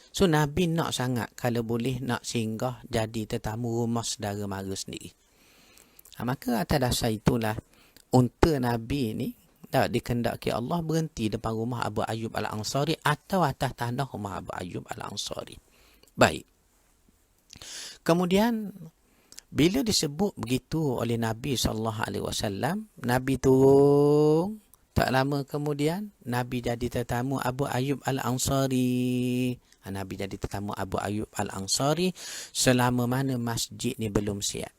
So Nabi nak sangat kalau boleh nak singgah jadi tetamu rumah saudara mara sendiri. Maka atas dasar itulah unta Nabi ni dikendaki Allah berhenti depan rumah Abu Ayyub Al-Ansari atau atas tanah rumah Abu Ayyub Al-Ansari. Baik. Kemudian bila disebut begitu oleh Nabi SAW, Nabi turun, tak lama kemudian Nabi jadi tetamu Abu Ayyub Al-Ansari. Nabi jadi tetamu Abu Ayyub Al-Ansari selama mana masjid ni belum siap.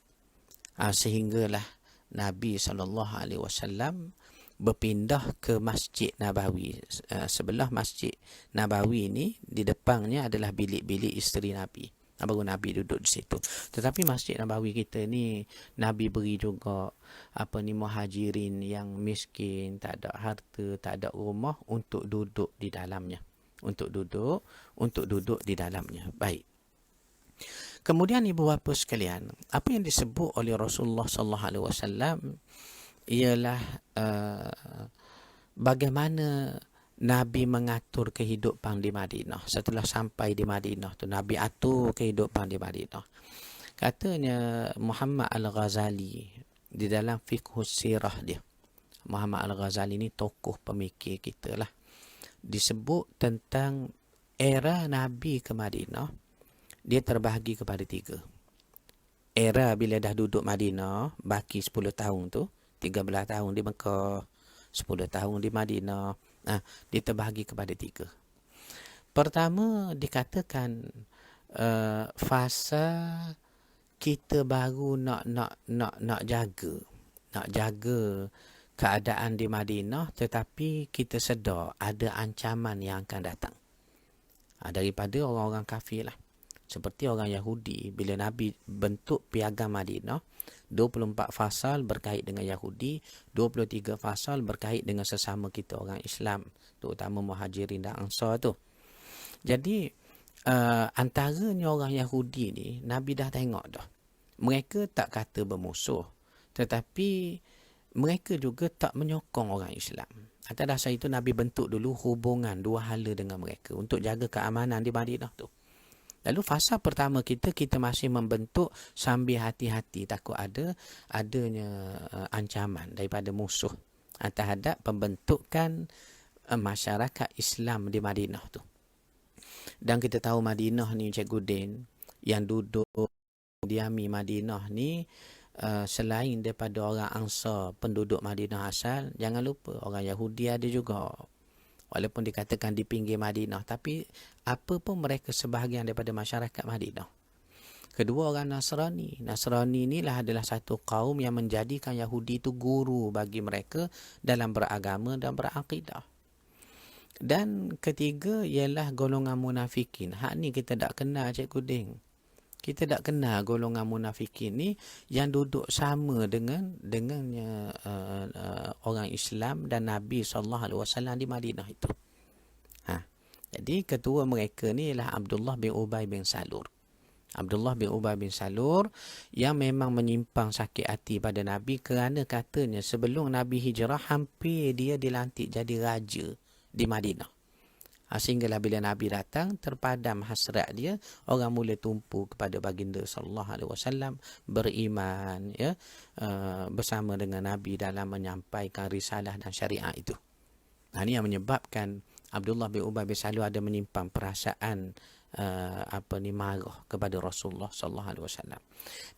Sehinggalah Nabi SAW berpindah ke Masjid Nabawi. Sebelah Masjid Nabawi ni, di depannya adalah bilik-bilik isteri Nabi. Baru Nabi duduk di situ. Tetapi Masjid Nabawi kita ni, Nabi beri juga muhajirin yang miskin, tak ada harta, tak ada rumah untuk duduk di dalamnya. Untuk duduk di dalamnya. Baik. Kemudian ibu bapa sekalian, apa yang disebut oleh Rasulullah SAW ialah bagaimana Nabi mengatur kehidupan di Madinah. Setelah sampai di Madinah tu, Nabi atur kehidupan di Madinah. Katanya Muhammad Al-Ghazali di dalam fiqh sirah dia. Muhammad Al-Ghazali ni tokoh pemikir kita lah. Disebut tentang era Nabi ke Madinah, dia terbahagi kepada 3. Era bila dah duduk Madinah, baki 10 tahun tu, 13 tahun di Mekah, 10 tahun di Madinah, dia terbahagi kepada 3. Pertama, dikatakan fasa kita baru nak jaga keadaan di Madinah, tetapi kita sedar ada ancaman yang akan datang daripada orang-orang kafir lah. Seperti orang Yahudi, bila Nabi bentuk piagam Madinah, 24 fasal berkait dengan Yahudi, 23 fasal berkait dengan sesama kita orang Islam, terutama Muhajirin dan Ansar tu. Jadi antaranya orang Yahudi ni, Nabi dah tengok dah. Mereka tak kata bermusuh, tetapi mereka juga tak menyokong orang Islam. Atas dasar itu Nabi bentuk dulu hubungan 2 hala dengan mereka untuk jaga keamanan di Madinah tu. Lalu fasa pertama kita masih membentuk sambil hati-hati, takut adanya ancaman daripada musuh terhadap pembentukan masyarakat Islam di Madinah tu. Dan kita tahu Madinah ni, Cikgu Din, yang duduk diami Madinah ni, selain daripada orang Ansar, penduduk Madinah asal, jangan lupa orang Yahudi ada juga. Walaupun dikatakan di pinggir Madinah, tapi apa pun mereka sebahagian daripada masyarakat Madinah. Kedua, orang Nasrani. Nasrani inilah adalah satu kaum yang menjadikan Yahudi itu guru bagi mereka dalam beragama dan berakidah. Dan ketiga ialah golongan munafikin. Hak ni kita tak kenal, Cikgu Ding. Kita tak kenal golongan munafikin ni yang duduk sama dengan orang Islam dan Nabi SAW di Madinah itu. Jadi ketua mereka ni ialah Abdullah bin Ubay bin Salul. Abdullah bin Ubay bin Salul yang memang menyimpang sakit hati pada Nabi kerana katanya sebelum Nabi hijrah hampir dia dilantik jadi raja di Madinah. Sehinggalah bila Nabi datang, terpadam hasrat dia, orang mula tumpu kepada baginda SAW, beriman bersama dengan Nabi dalam menyampaikan risalah dan syariat itu. Ini yang menyebabkan Abdullah bin Ubay bin Salul ada menyimpan perasaan marah kepada Rasulullah SAW.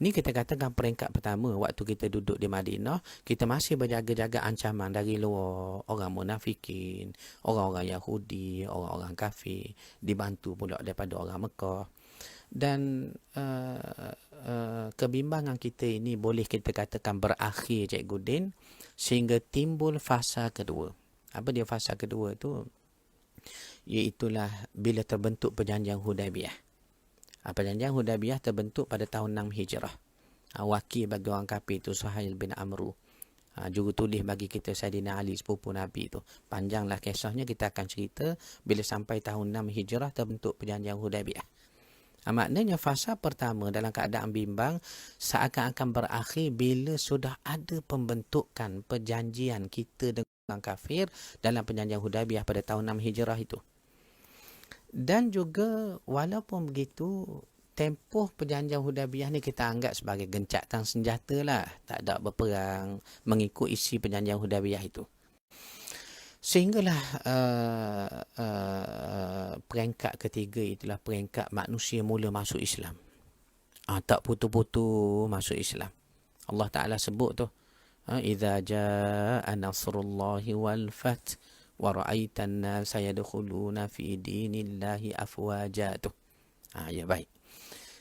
Ni kita katakan peringkat pertama, waktu kita duduk di Madinah, kita masih berjaga-jaga ancaman dari luar, orang munafikin, orang-orang Yahudi, orang-orang kafir, dibantu pula daripada orang Mekah. Dan kebimbangan kita ini boleh kita katakan berakhir, Cikgu Din, sehingga timbul fasa kedua. Apa dia fasa kedua tu? Iaitulah bila terbentuk perjanjian Hudaibiyah. Perjanjian Hudaibiyah terbentuk pada tahun 6 Hijrah. Wakil bagi orang kafir itu Suhail bin Amru. Jurutulis bagi kita Saidina Ali, sepupu Nabi tu. Panjanglah kisahnya, kita akan cerita bila sampai tahun 6 Hijrah terbentuk perjanjian Hudaibiyah. Maknanya fasa pertama dalam keadaan bimbang seakan-akan berakhir bila sudah ada pembentukan perjanjian kita dengan kafir dalam perjanjian Hudaibiyah pada tahun 6 Hijrah itu. Dan juga walaupun begitu, tempoh perjanjian Hudaibiyah ni kita anggap sebagai gencatan senjata lah. Tak ada berperang mengikut isi perjanjian Hudaibiyah itu. Sehinggalah peringkat ketiga itulah peringkat manusia mula masuk Islam. Tak putu-putu masuk Islam. Allah Ta'ala sebut tu. Idza jaa nasrullahi wal fath wa ra'aitan nasa yadkhuluna fi dinillahi afwaja tu. Ya baik.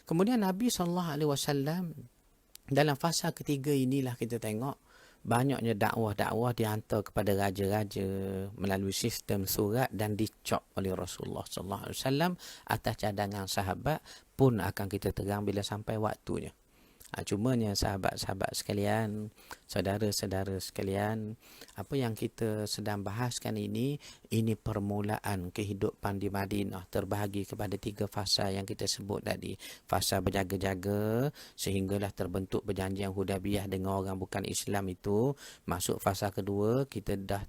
Kemudian Nabi SAW dalam fasa ketiga inilah kita tengok banyaknya dakwah-dakwah dihantar kepada raja-raja melalui sistem surat dan dicop oleh Rasulullah SAW atas cadangan sahabat pun akan kita terang bila sampai waktunya. Cumanya sahabat-sahabat sekalian, saudara-saudara sekalian, apa yang kita sedang bahaskan ini permulaan kehidupan di Madinah terbahagi kepada 3 fasa yang kita sebut tadi. Fasa berjaga-jaga sehinggalah terbentuk perjanjian Hudaibiyah dengan orang bukan Islam itu. Masuk fasa kedua, kita dah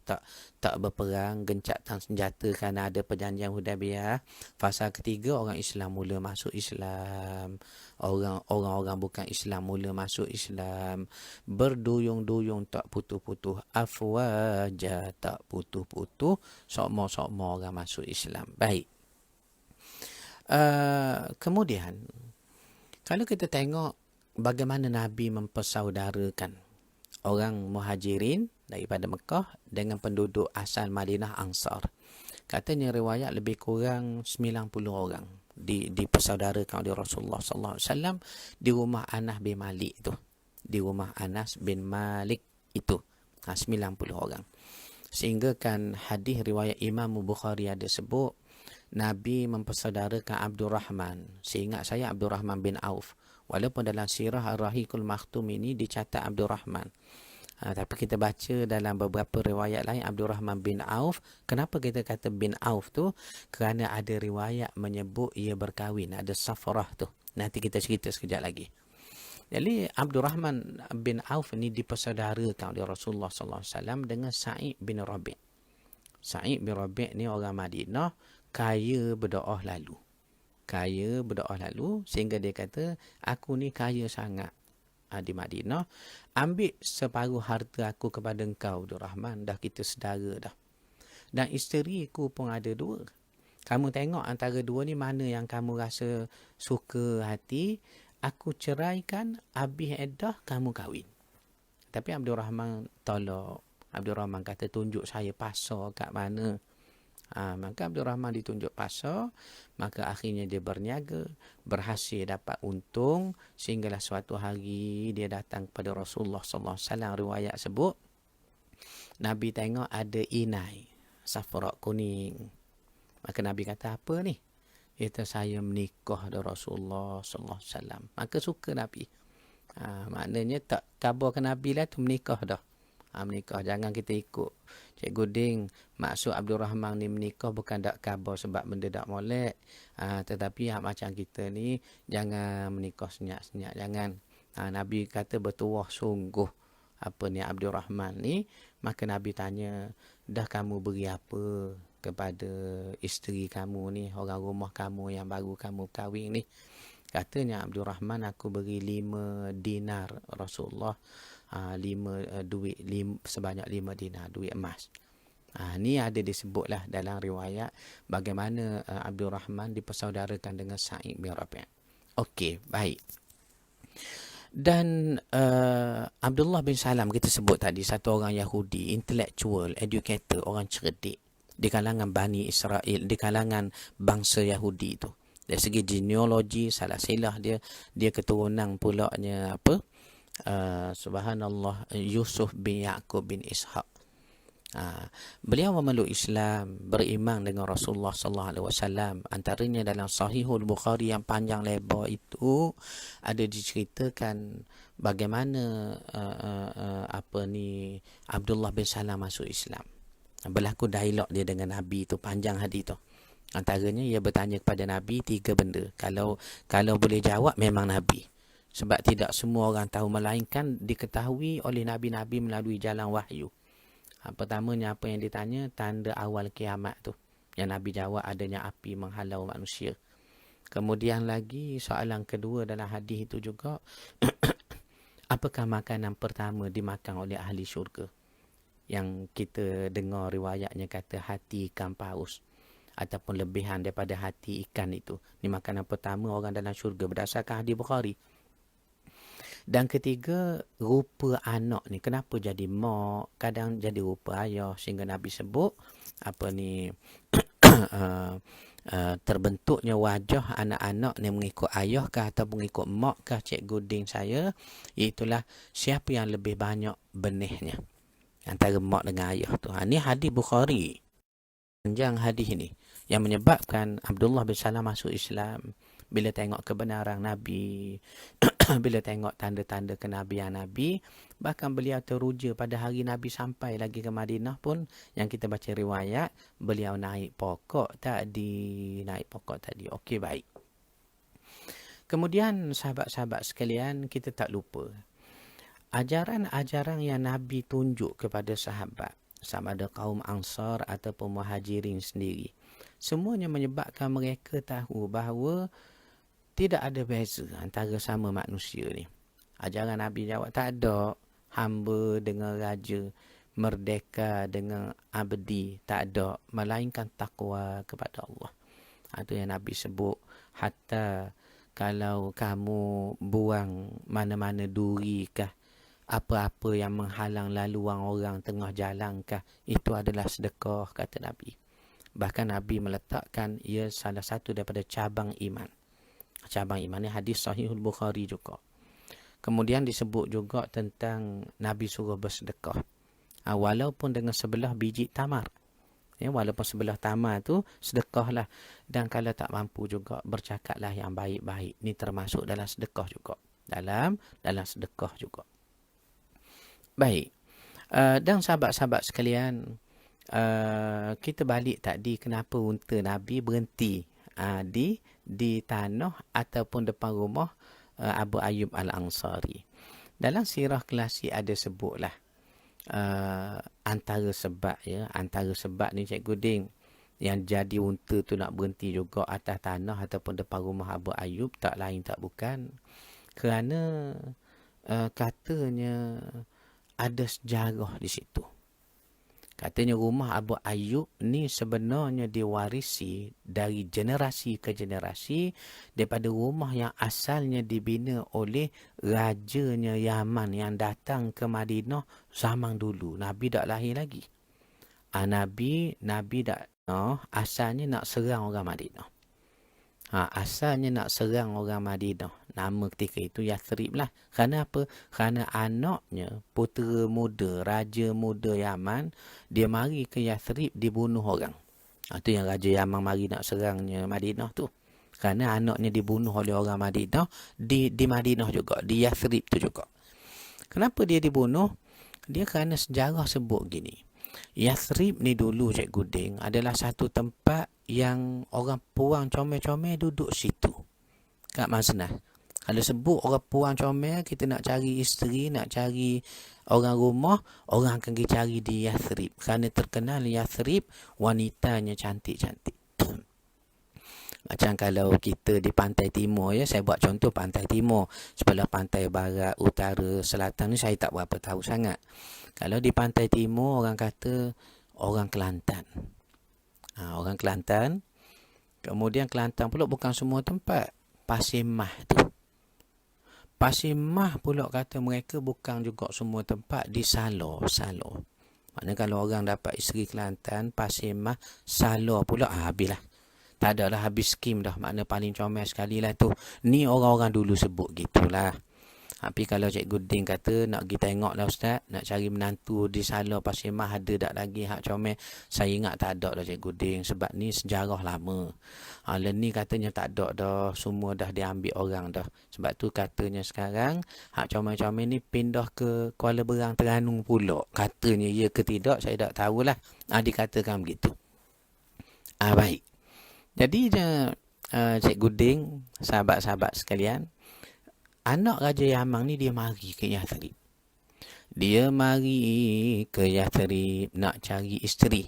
tak berperang, gencatan senjata kerana ada perjanjian Hudaibiyah. Fasa ketiga, orang Islam mula masuk Islam. Orang-orang bukan Islam mula masuk Islam. Berduyung-duyung tak putus-putus. Afwaja tak putus-putus. Sokmo-sokmo orang masuk Islam. Baik. Kemudian, kalau kita tengok bagaimana Nabi mempersaudarakan orang Muhajirin daripada Mekah dengan penduduk asal Madinah Ansar. Katanya riwayat lebih kurang 90 orang dipersaudarakan oleh Rasulullah SAW di rumah Anas bin Malik itu. Di rumah Anas bin Malik itu. 90 orang. Sehingga kan hadis riwayat Imam Bukhari ada sebut Nabi mempersaudarakan Abdul Rahman. Seingat saya Abdul Rahman bin Auf. Walaupun dalam sirah Ar-Rahiqul Makhtum ini dicatat Abdul Rahman. Tapi kita baca dalam beberapa riwayat lain Abdul Rahman bin Auf. Kenapa kita kata bin Auf tu? Kerana ada riwayat menyebut ia berkahwin. Ada safrah tu. Nanti kita cerita sekejap lagi. Jadi Abdul Rahman bin Auf ni dipersaudarakan oleh Rasulullah SAW dengan Sa'id bin Rabi'. Sa'id bin Rabi' ni orang Madinah, kaya berdoa lalu. Kaya berdoa lalu sehingga dia kata, aku ni kaya sangat di Madinah, ambil separuh harta aku kepada engkau Abdul Rahman, dah kita saudara dah. Dan isteriku pun ada 2. Kamu tengok antara 2 ni mana yang kamu rasa suka hati, aku ceraikan, habis edah kamu kahwin. Tapi Abdul Rahman tolak. Abdul Rahman kata tunjuk saya pasar kat mana. Maka Abdul Rahman ditunjuk pasar, maka akhirnya dia berniaga, berhasil dapat untung, sehinggalah suatu hari dia datang kepada Rasulullah SAW. Riwayat sebut, Nabi tengok ada inai, safrak kuning. Maka Nabi kata, apa ni? Kata, saya menikah dengan Rasulullah SAW. Maka suka Nabi. Maknanya tak khabar ke Nabi lah tu menikah dah. Menikah. Jangan kita ikut Cikgu Ding. Maksud Abdul Rahman ni menikah bukan tak khabar sebab benda tak molek. Tetapi macam kita ni jangan menikah senyap-senyap. Jangan. Nabi kata bertuah sungguh apa ni Abdul Rahman ni. Maka Nabi tanya, dah kamu beri apa kepada isteri kamu ni, orang rumah kamu yang baru kamu kahwin ni? Katanya Abdul Rahman, aku beri 5 dinar Rasulullah. Duit sebanyak 5 dinar, duit emas. Ni ada disebutlah dalam riwayat bagaimana Abdul Rahman dipersaudarakan dengan Sa'id bin Rabi'. Okey, baik. Dan Abdullah bin Salam kita sebut tadi, satu orang Yahudi, intellectual, educator, orang cerdik di kalangan Bani Israel, di kalangan bangsa Yahudi itu. Dari segi genealogi, salah silah dia keturunan pulaknya apa? Subhanallah, Yusuf bin Yaqub bin Ishaq. Beliau memeluk Islam, beriman dengan Rasulullah sallallahu alaihi wasallam. Antaranya dalam Sahihul Bukhari yang panjang lebar itu ada diceritakan bagaimana Abdullah bin Salam masuk Islam. Berlaku dialog dia dengan Nabi itu, panjang hadis tu. Antaranya ia bertanya kepada Nabi 3 benda. Kalau boleh jawab memang Nabi. Sebab tidak semua orang tahu, melainkan diketahui oleh Nabi-Nabi melalui jalan wahyu. Pertamanya apa yang ditanya? Tanda awal kiamat tu. Yang Nabi jawab adanya api menghalau manusia. Kemudian lagi soalan kedua dalam hadis itu juga, apakah makanan pertama dimakan oleh ahli syurga? Yang kita dengar riwayatnya kata hati ikan paus. Ataupun lebihan daripada hati ikan itu. Ini makanan pertama orang dalam syurga berdasarkan hadis Bukhari. Dan ketiga, rupa anak ni. Kenapa jadi mak? Kadang jadi rupa ayah. Sehingga Nabi sebut, terbentuknya wajah anak-anak ni mengikut ayah kah ataupun mengikut mak kah, cikgu ding saya. Itulah siapa yang lebih banyak benihnya. Antara mak dengan ayah tu. Ini hadis Bukhari. Panjang hadis ini. Yang menyebabkan Abdullah bin Salam masuk Islam. Bila tengok kebenaran Nabi, bila tengok tanda-tanda kenabian Nabi, bahkan beliau teruja pada hari Nabi sampai lagi ke Madinah pun, yang kita baca riwayat, beliau naik pokok tadi. Okey, baik. Kemudian sahabat-sahabat sekalian, kita tak lupa ajaran-ajaran yang Nabi tunjuk kepada sahabat, sama ada kaum Ansar ataupun Muhajirin sendiri, semuanya menyebabkan mereka tahu bahawa tidak ada beza antara sama manusia ni. Ajaran Nabi jawab, tak ada hamba dengan raja, merdeka dengan abdi, tak ada, melainkan takwa kepada Allah. Itu yang Nabi sebut, hatta kalau kamu buang mana-mana duri kah, apa-apa yang menghalang laluan orang tengah jalan kah, itu adalah sedekah, kata Nabi. Bahkan Nabi meletakkan ia salah satu daripada cabang iman. Cabang iman ni hadis Sahihul Bukhari juga. Kemudian disebut juga tentang Nabi suruh bersedekah. Walaupun dengan sebelah biji tamar. Walaupun sebelah tamar tu sedekahlah. Dan kalau tak mampu juga bercakaplah yang baik-baik. Ni termasuk dalam sedekah juga. Dalam sedekah juga. Baik. Dan sahabat-sahabat sekalian, kita balik tadi kenapa unta Nabi berhenti di tanah ataupun depan rumah Abu Ayyub Al-Ansari. Dalam sirah klasik ada sebutlah antara sebab ni Cikgu Ding, yang jadi unta tu nak berhenti juga atas tanah ataupun depan rumah Abu Ayyub, tak lain tak bukan kerana katanya ada sejarah di situ. Katanya rumah Abu Ayyub ni sebenarnya diwarisi dari generasi ke generasi daripada rumah yang asalnya dibina oleh rajanya Yaman yang datang ke Madinah zaman dulu. Nabi tak lahir lagi. Nabi asalnya nak serang orang Madinah. Asalnya nak serang orang Madinah. Nama ketika itu Yathrib lah. Kerana apa? Kerana anaknya, putera muda, raja muda Yaman, dia mari ke Yathrib dibunuh orang. Itu yang raja Yaman mari nak serangnya Madinah tu. Kerana anaknya dibunuh oleh orang Madinah di Madinah juga, di Yathrib tu juga. Kenapa dia dibunuh? Dia kerana sejarah sebut gini. Yathrib ni dulu Cikgu Ding adalah satu tempat yang orang puang comel-comel duduk situ. Kat Masnah. Kalau sebut orang puang comel, kita nak cari isteri, nak cari orang rumah, orang akan pergi cari di Yathrib. Kerana terkenal Yathrib, wanitanya cantik-cantik. Macam kalau kita di pantai timur, saya buat contoh pantai timur. Sebelah pantai barat, utara, selatan ni saya tak berapa tahu sangat. Kalau di pantai timur, orang kata orang Kelantan. Orang Kelantan. Kemudian Kelantan pula bukan semua tempat. Pasir Mah tu. Pasir Mah pula kata mereka bukan juga semua tempat di Salor. Maknanya kalau orang dapat isteri Kelantan, Pasir Mah, Salor pula, habislah. Tak ada lah, habis skim dah. Makna paling comel sekali lah tu. Ni orang-orang dulu sebut gitulah. Tapi kalau Cikgu Ding kata nak pergi tengok lah Ustaz, nak cari menantu di Salar Pasir Mas ada tak lagi hak comel, saya ingat tak ada dah Cikgu Ding, sebab ni sejarah lama. Ni katanya tak ada dah, semua dah diambil orang dah. Sebab tu katanya sekarang hak comel-comel ni pindah ke Kuala Berang Terengganu pula. Katanya ya ke tidak saya tak tahulah. Dikatakan begitu. Baik. Jadi Cikgu Ding, sahabat-sahabat sekalian, anak Raja Yaman ni dia mari ke Yathrib. Dia mari ke Yathrib nak cari isteri.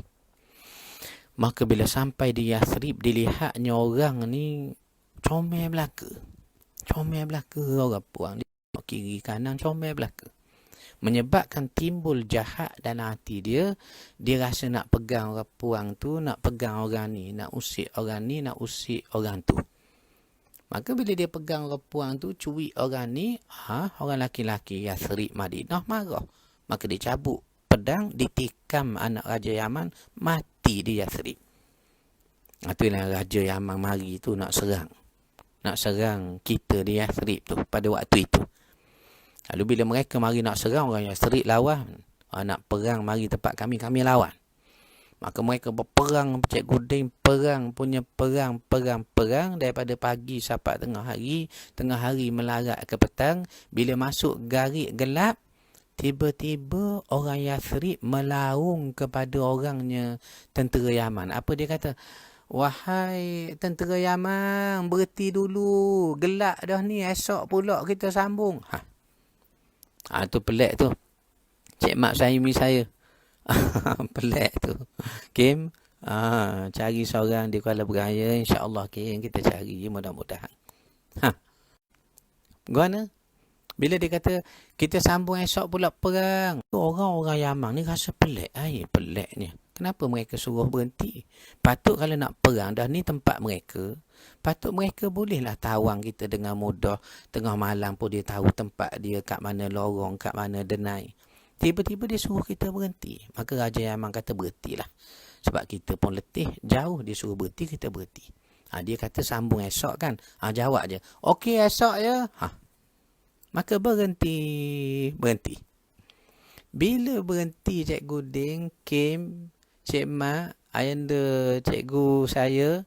Maka bila sampai di Yathrib, dilihatnya orang ni comel belaka. Comel belaka orang puang. Dia kiri kanan comel belaka. Menyebabkan timbul jahat dalam hati dia. Dia rasa nak pegang orang puang tu, nak pegang orang ni, nak usik orang ni, nak usik orang tu. Maka bila dia pegang orang puang tu, cuik orang ni, orang laki-laki Yathrib Madinah marah. Maka dia cabut pedang, ditikam anak Raja Yaman, mati di Yathrib. Itulah Raja Yaman mari tu nak serang. Nak serang kita di Yathrib tu pada waktu itu. Lalu bila mereka mari nak serang, orang Yathrib lawan. Nak perang mari tempat kami, kami lawan. Maka mereka berperang, Cikgu Ding, perang daripada pagi sampai tengah hari melarat ke petang. Bila masuk garik gelap, tiba-tiba orang Yathrib melaung kepada orangnya tentera Yaman. Apa dia kata? Wahai tentera Yaman, berhenti dulu. Gelap dah ni, esok pula kita sambung. Tu pelik tu. Cik Mak Saimi saya. Pelik tu. Kim, cari seorang di Kuala Beraya, insya-Allah Kim kita cari mudah-mudahan. Gimana? Bila dia kata kita sambung esok pula perang. Orang-orang Yaman ni rasa pelik. Peliknya. Kenapa mereka suruh berhenti? Patut kalau nak perang, dah ni tempat mereka. Patut mereka bolehlah tawang kita dengan mudah. Tengah malam pun dia tahu tempat dia, kat mana lorong, kat mana denai. Tiba-tiba dia suruh kita berhenti. Maka Raja Yaman kata berhentilah. Sebab kita pun letih, jauh dia suruh berhenti, kita berhenti. Dia kata sambung esok kan. Jawab je. Okey esok ya. Maka berhenti. Bila berhenti Cikgu Ding, Kim, Cik Mak, ayanda cikgu saya,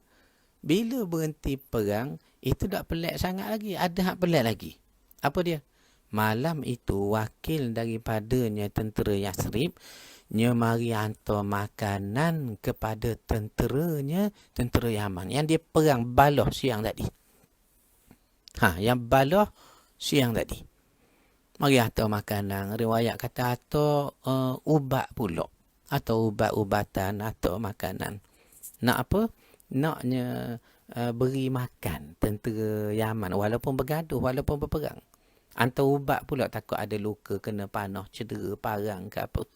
bila berhenti perang, itu tak pelik sangat lagi. Ada hak pelik lagi. Apa dia? Malam itu wakil daripadanya tentera Yathrib, nya mari hantar makanan kepada tentera Yaman yang dia perang baloh siang tadi. Yang baloh siang tadi. Mari hantar makanan. Riwayat kata hantar ubat pula. Atau ubat-ubatan atau makanan. Nak apa? Naknya beri makan tentera Yaman walaupun bergaduh, walaupun berperang. Hantar ubat pula takut ada luka, kena panah, cedera, parang ke apa.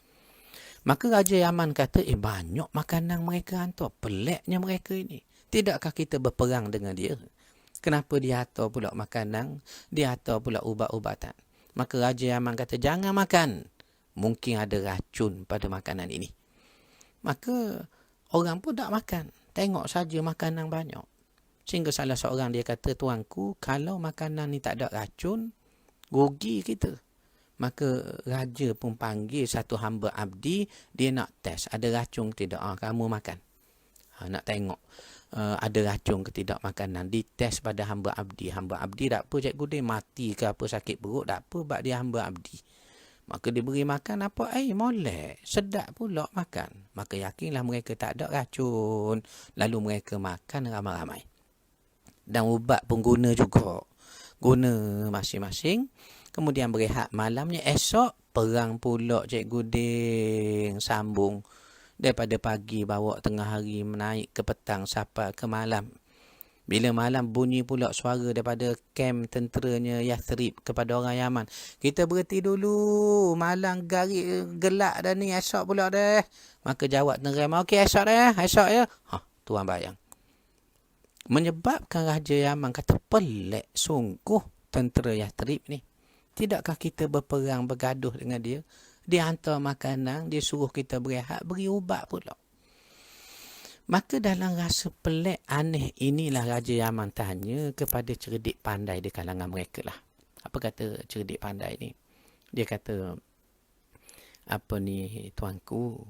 Maka Raja Yaman kata, banyak makanan mereka hantar. Peliknya mereka ini. Tidakkah kita berperang dengan dia? Kenapa dia hantar pula makanan? Dia hantar pula ubat-ubatan. Maka Raja Yaman kata, jangan makan. Mungkin ada racun pada makanan ini. Maka orang pun tak makan. Tengok saja makanan banyak. Sehingga salah seorang dia kata, tuanku, kalau makanan ni tak ada racun, rugi kita. Maka raja pun panggil satu hamba abdi, dia nak test ada racun ke tidak. Kamu makan. Nak tengok ada racun ke tidak makanan. Dites pada hamba abdi. Hamba abdi tak apa cikgu dia mati ke apa, sakit perut tak apa, sebab dia hamba abdi. Maka dia beri makan apa? Molek. Sedap pula makan. Maka yakinlah mereka tak ada racun. Lalu mereka makan ramai-ramai. Dan ubat pun guna juga. Guna masing-masing. Kemudian berehat malamnya. Esok perang pula Cikgu Ding. Sambung. Daripada pagi bawa tengah hari menaik ke petang sampai ke malam. Bila malam bunyi pula suara daripada kem tenteranya Yathrib kepada orang Yaman. Kita berhenti dulu. Malam garik gelap dah ni. Esok pula dah. Maka jawab tentera Yaman. Okey esok dah. Esok ya. Tuan bayang. Menyebabkan Raja Yaman kata pelik sungguh tentera Yathrib ni. Tidakkah kita berperang bergaduh dengan dia? Dia hantar makanan. Dia suruh kita berehat. Beri ubat pula. Maka dalam rasa pelik, aneh inilah Raja Yaman tanya kepada cerdik pandai di kalangan mereka lah. Apa kata cerdik pandai ni? Dia kata, apa ni tuanku,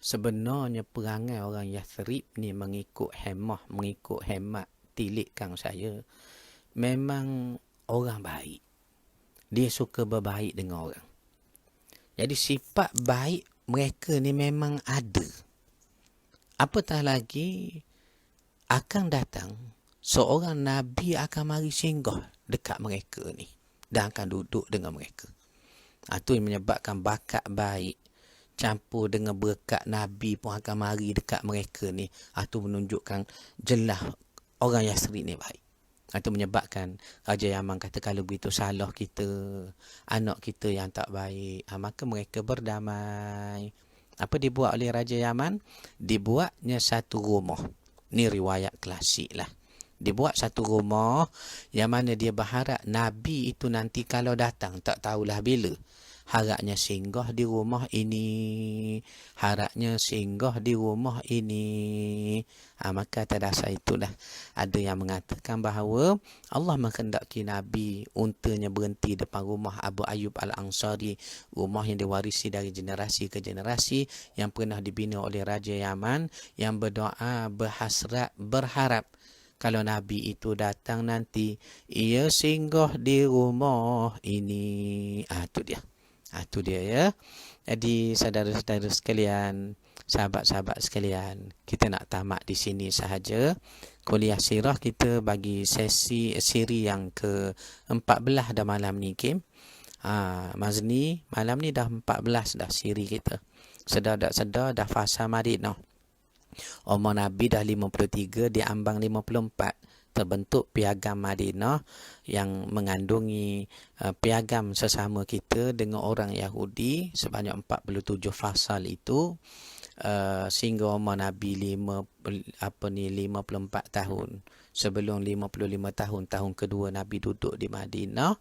sebenarnya perangai orang Yathrib ni mengikut hemat tilik kang saya, memang orang baik. Dia suka berbaik dengan orang. Jadi sifat baik mereka ni memang ada. Apatah lagi akan datang seorang Nabi akan mari singgah dekat mereka ni dan akan duduk dengan mereka. Itu yang menyebabkan bakat baik campur dengan berkat Nabi pun akan mari dekat mereka ni. Itu menunjukkan jelas orang Yathrib ni baik. Itu menyebabkan Raja Yaman kata kalau begitu salah kita, anak kita yang tak baik, maka mereka berdamai. Apa dibuat oleh Raja Yaman? Dibuatnya satu rumah. Ni riwayat klasik lah. Dibuat satu rumah yang mana dia berharap Nabi itu nanti kalau datang, tak tahulah bila, harapnya singgah di rumah ini. Harapnya singgah di rumah ini. Maka atas dasar itulah ada yang mengatakan bahawa Allah menghendaki Nabi untanya berhenti depan rumah Abu Ayyub Al-Ansari, rumah yang diwarisi dari generasi ke generasi, yang pernah dibina oleh Raja Yaman, yang berdoa, berhasrat, berharap kalau Nabi itu datang nanti, ia singgah di rumah ini. Itu dia. Itu dia ya. Jadi saudara-saudara sekalian, sahabat-sahabat sekalian, kita nak tamat di sini sahaja. Kuliah sirah kita bagi siri yang ke-14 dah malam ni, Kim. Mazni, malam ni dah 14 dah siri kita. Sedar tak sedar dah fasa Madinah. Umur Nabi dah 53, diambang 54. Terbentuk piagam Madinah yang mengandungi piagam sesama kita dengan orang Yahudi sebanyak 47 fasal itu, sehingga umur Nabi 54 tahun. Sebelum 55 tahun kedua Nabi duduk di Madinah,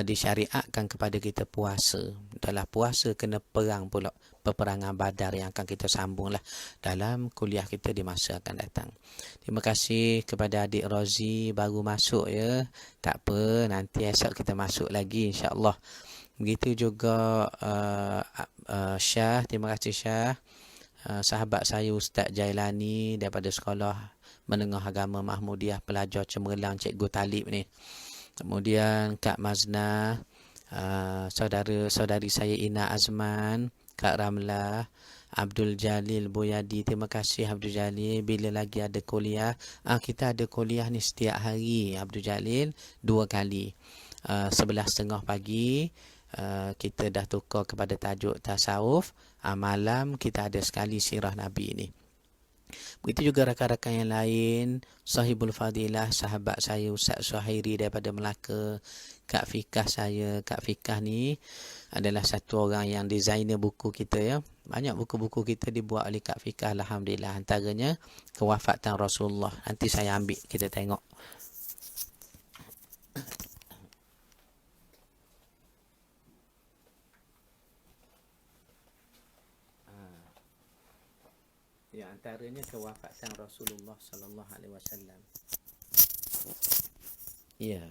disyariatkan kepada kita puasa. Dalam puasa kena perang pula, peperangan Badar yang akan kita sambung lah dalam kuliah kita di masa akan datang. Terima kasih kepada adik Rozi, baru masuk ya. Tak apa, nanti esok kita masuk lagi insya-Allah. Begitu juga Syah, terima kasih Syah. Sahabat saya Ustaz Jailani daripada sekolah Menengah Agama Mahmudiyah, pelajar cemerlang Cikgu Talib ni. Kemudian Kak Mazna, saudara-saudari saya Ina Azman, Kak Ramlah, Abdul Jalil Boyadi. Terima kasih Abdul Jalil. Bila lagi ada kuliah? Kita ada kuliah ni setiap hari Abdul Jalil, 2 kali. 11.30 pagi kita dah tukar kepada tajuk tasawuf. Malam kita ada sekali sirah Nabi ni. Begitu juga rakan-rakan yang lain, Sahibul Fadilah, sahabat saya Ustaz Suhairi daripada Melaka, Kak Fikah saya. Kak Fikah ni adalah satu orang yang designer buku kita ya. Banyak buku-buku kita dibuat oleh Kak Fikah, alhamdulillah. Antaranya Kewafatan Rasulullah. Nanti saya ambil, kita tengok. Ya, antaranya Kewafatan Rasulullah sallallahu alaihi wasallam. Ya.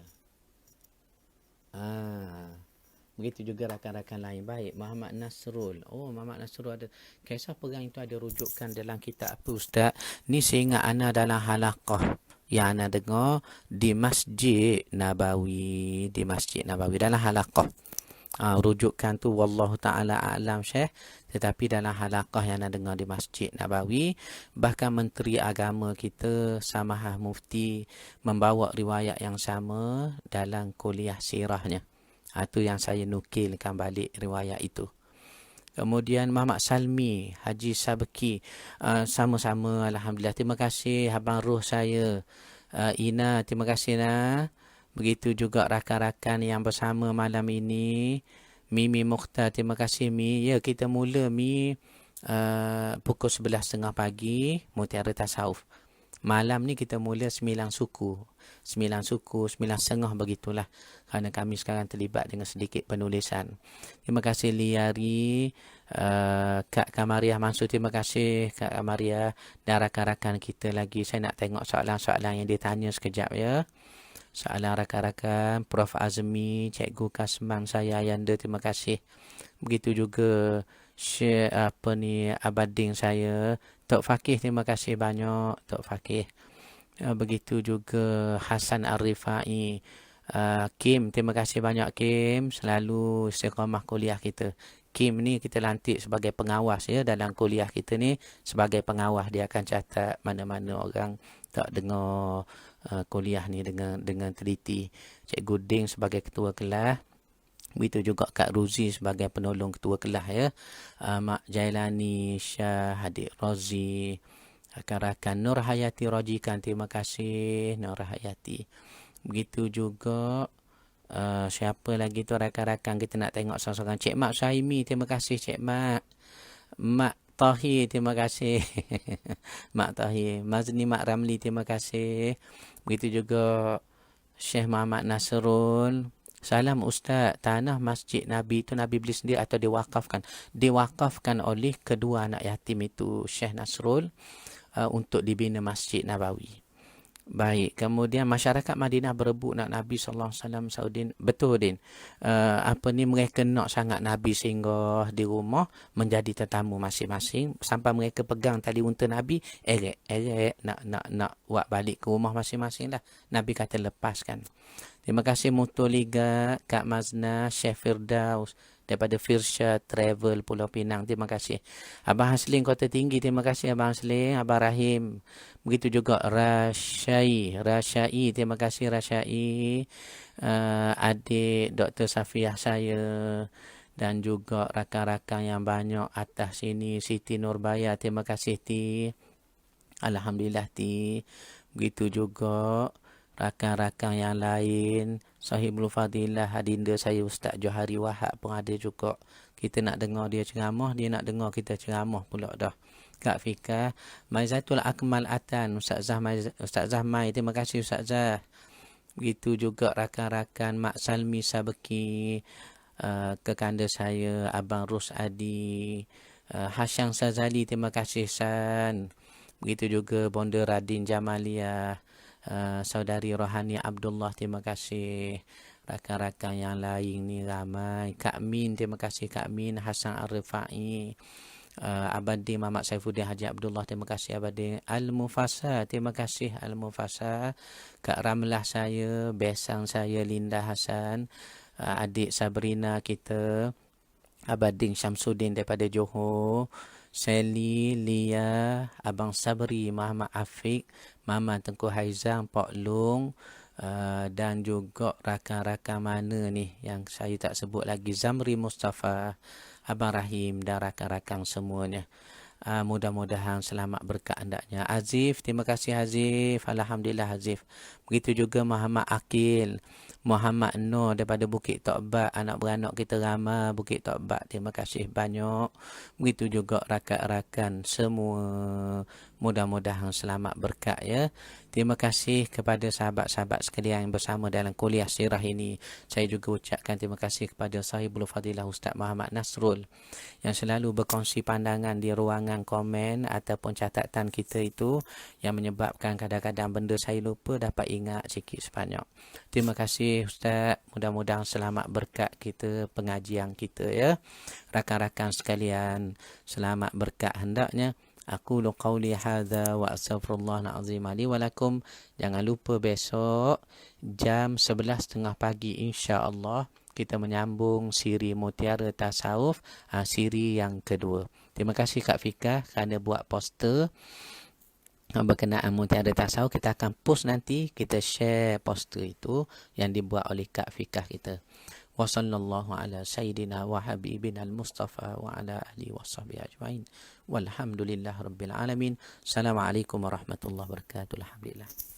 Begitu juga rakan-rakan lain. Baik, Muhammad Nasrul. Muhammad Nasrul ada kisah perang itu, ada rujukan dalam kitab apa Ustaz? Ni saya ingat ana dalam halaqah yang ana dengar di Masjid Nabawi, dalam halaqah. Rujukan tu wallahu taala a'lam Syekh, tetapi dalam halaqah yang anda dengar di Masjid Nabawi, bahkan Menteri Agama kita Samahah Mufti membawa riwayat yang sama dalam kuliah sirahnya. Itu yang saya nukilkan balik riwayat itu. Kemudian Muhammad Salmi, Haji Sabki, sama-sama alhamdulillah. Terima kasih abang ruh saya. Ina, terima kasih Ina. Begitu juga rakan-rakan yang bersama malam ini. Mimi Mukhtar, terima kasih Mi. Ya, kita mula Mi pukul 11.30 pagi Mutiara Tasawuf. Malam ni kita mula 9 suku, 9.30 begitulah. Kerana kami sekarang terlibat dengan sedikit penulisan. Terima kasih Liari, Kak Kamariah Mansur, terima kasih Kak Kamariah dan rakan-rakan kita lagi. Saya nak tengok soalan-soalan yang ditanya sekejap ya. soalan rakan-rakan. Prof Azmi, Cikgu Kasman saya Ayanda, terima kasih. Begitu juga Syekh Abading saya, Tok Fakih, terima kasih banyak Tok Fakih. Begitu juga Hasan Arifai, Kim, terima kasih banyak Kim, selalu istiqamah kuliah kita. Kim ni kita lantik sebagai pengawas ya dalam kuliah kita ni, sebagai pengawas. Dia akan catat mana-mana orang tak dengar kuliah ni dengan teliti. Cikgu Ding sebagai ketua kelas. Begitu juga Kak Ruzi sebagai penolong ketua kelas ya. Mak Jailani, Syah, Hadik Rozi, rakan-rakan Nur Hayati Rojikan, terima kasih Nur Hayati. Begitu juga siapa lagi tu rakan-rakan kita nak tengok seorang-seorang. Cik Mak Saimi, terima kasih Cik Mak. Mak Tahir, terima kasih. Mak Tahir. Mazni Mak Ramli, terima kasih. Begitu juga Syekh Muhammad Nasrul. Salam Ustaz, tanah Masjid Nabi itu Nabi beli sendiri atau diwakafkan? Diwakafkan oleh kedua anak yatim itu, Syekh Nasrul, untuk dibina Masjid Nabawi. Baik, kemudian masyarakat Madinah berebut nak Nabi SAW, Saudin. Betul, Din. Mereka nak sangat Nabi sehingga di rumah menjadi tetamu masing-masing. Sampai mereka pegang tali unta Nabi, erek nak buat balik ke rumah masing-masing lah. Nabi kata lepaskan. Terima kasih Mutu Liga, Kak Mazna, Syekh Firdaus daripada Firsha Travel Pulau Pinang. Terima kasih. Abang Hasling Kota Tinggi, terima kasih Abang Hasling. Abang Rahim. Begitu juga Rasyai, terima kasih Rasyai. Adik Dr. Safiah saya dan juga rakan-rakan yang banyak atas sini. Siti Nurbaya, terima kasih Ti. Alhamdulillah Ti. Begitu juga rakan-rakan yang lain, Sahibul Fadilah, adinda saya Ustaz Johari Wahab pun ada juga. Kita nak dengar dia ceramah, dia nak dengar kita ceramah pula dah. Kak Fika, Maizatul Akmal Atan, Ustazah Mai, terima kasih Ustazah. Begitu juga rakan-rakan Mak Salmi Sabeki, kekanda saya Abang Rus Adi, Hasyang Sazali, terima kasih San. Begitu juga Bonda Radin Jamalia, Saudari Rohani Abdullah, terima kasih. Rakan-rakan yang lain ni ramai. Kak Min, terima kasih Kak Min. Hasan Arifai, Abadi Muhammad Saifuddin Haji Abdullah, terima kasih Abadi. Al-Mufasa, terima kasih Al-Mufasa. Kak Ramlah saya, Besang saya Linda Hasan, adik Sabrina kita, Abading Syamsuddin daripada Johor, Sally, Lia, Abang Sabri, Muhammad Afiq, Mama Tengku Haizam, Pak Long, dan juga rakan-rakan mana ni yang saya tak sebut lagi, Zamri Mustafa, Abang Rahim dan rakan-rakan semuanya. Mudah-mudahan selamat berkat hendaknya. Azif, terima kasih Azif. Alhamdulillah Azif. Begitu juga Muhammad Akil, Muhammad Nur daripada Bukit Tokbat, anak beranak kita ramai Bukit Tokbat, terima kasih banyak. Begitu juga rakan-rakan semua, mudah-mudahan selamat berkat ya. Terima kasih kepada sahabat-sahabat sekalian yang bersama dalam kuliah sirah ini. Saya juga ucapkan terima kasih kepada Sahibul Fadilah Ustaz Muhammad Nasrul yang selalu berkongsi pandangan di ruangan komen ataupun catatan kita itu, yang menyebabkan kadang-kadang benda saya lupa dapat ingat sikit sebanyak. Terima kasih Ustaz, mudah-mudahan selamat berkat kita pengajian kita ya. Rakan-rakan sekalian, selamat berkat hendaknya. Aku lu qauli hadza wa astaghfirullahal azim li wa lakum. Jangan lupa besok jam 11.30 pagi insya-Allah kita menyambung siri Mutiara Tasawuf, siri yang kedua. Terima kasih Kak Fika kerana buat poster berkenaan Mutiara Tasawuf. Kita akan post nanti, kita share poster itu yang dibuat oleh Kak Fika kita. Wa sallallahu ala sayyidina wa habibina al-Mustafa wa ala alihi wa sahbihi ajma'in. Walhamdulillah rabbil alamin. Assalamualaikum warahmatullahi wabarakatuh. Alhamdulillah.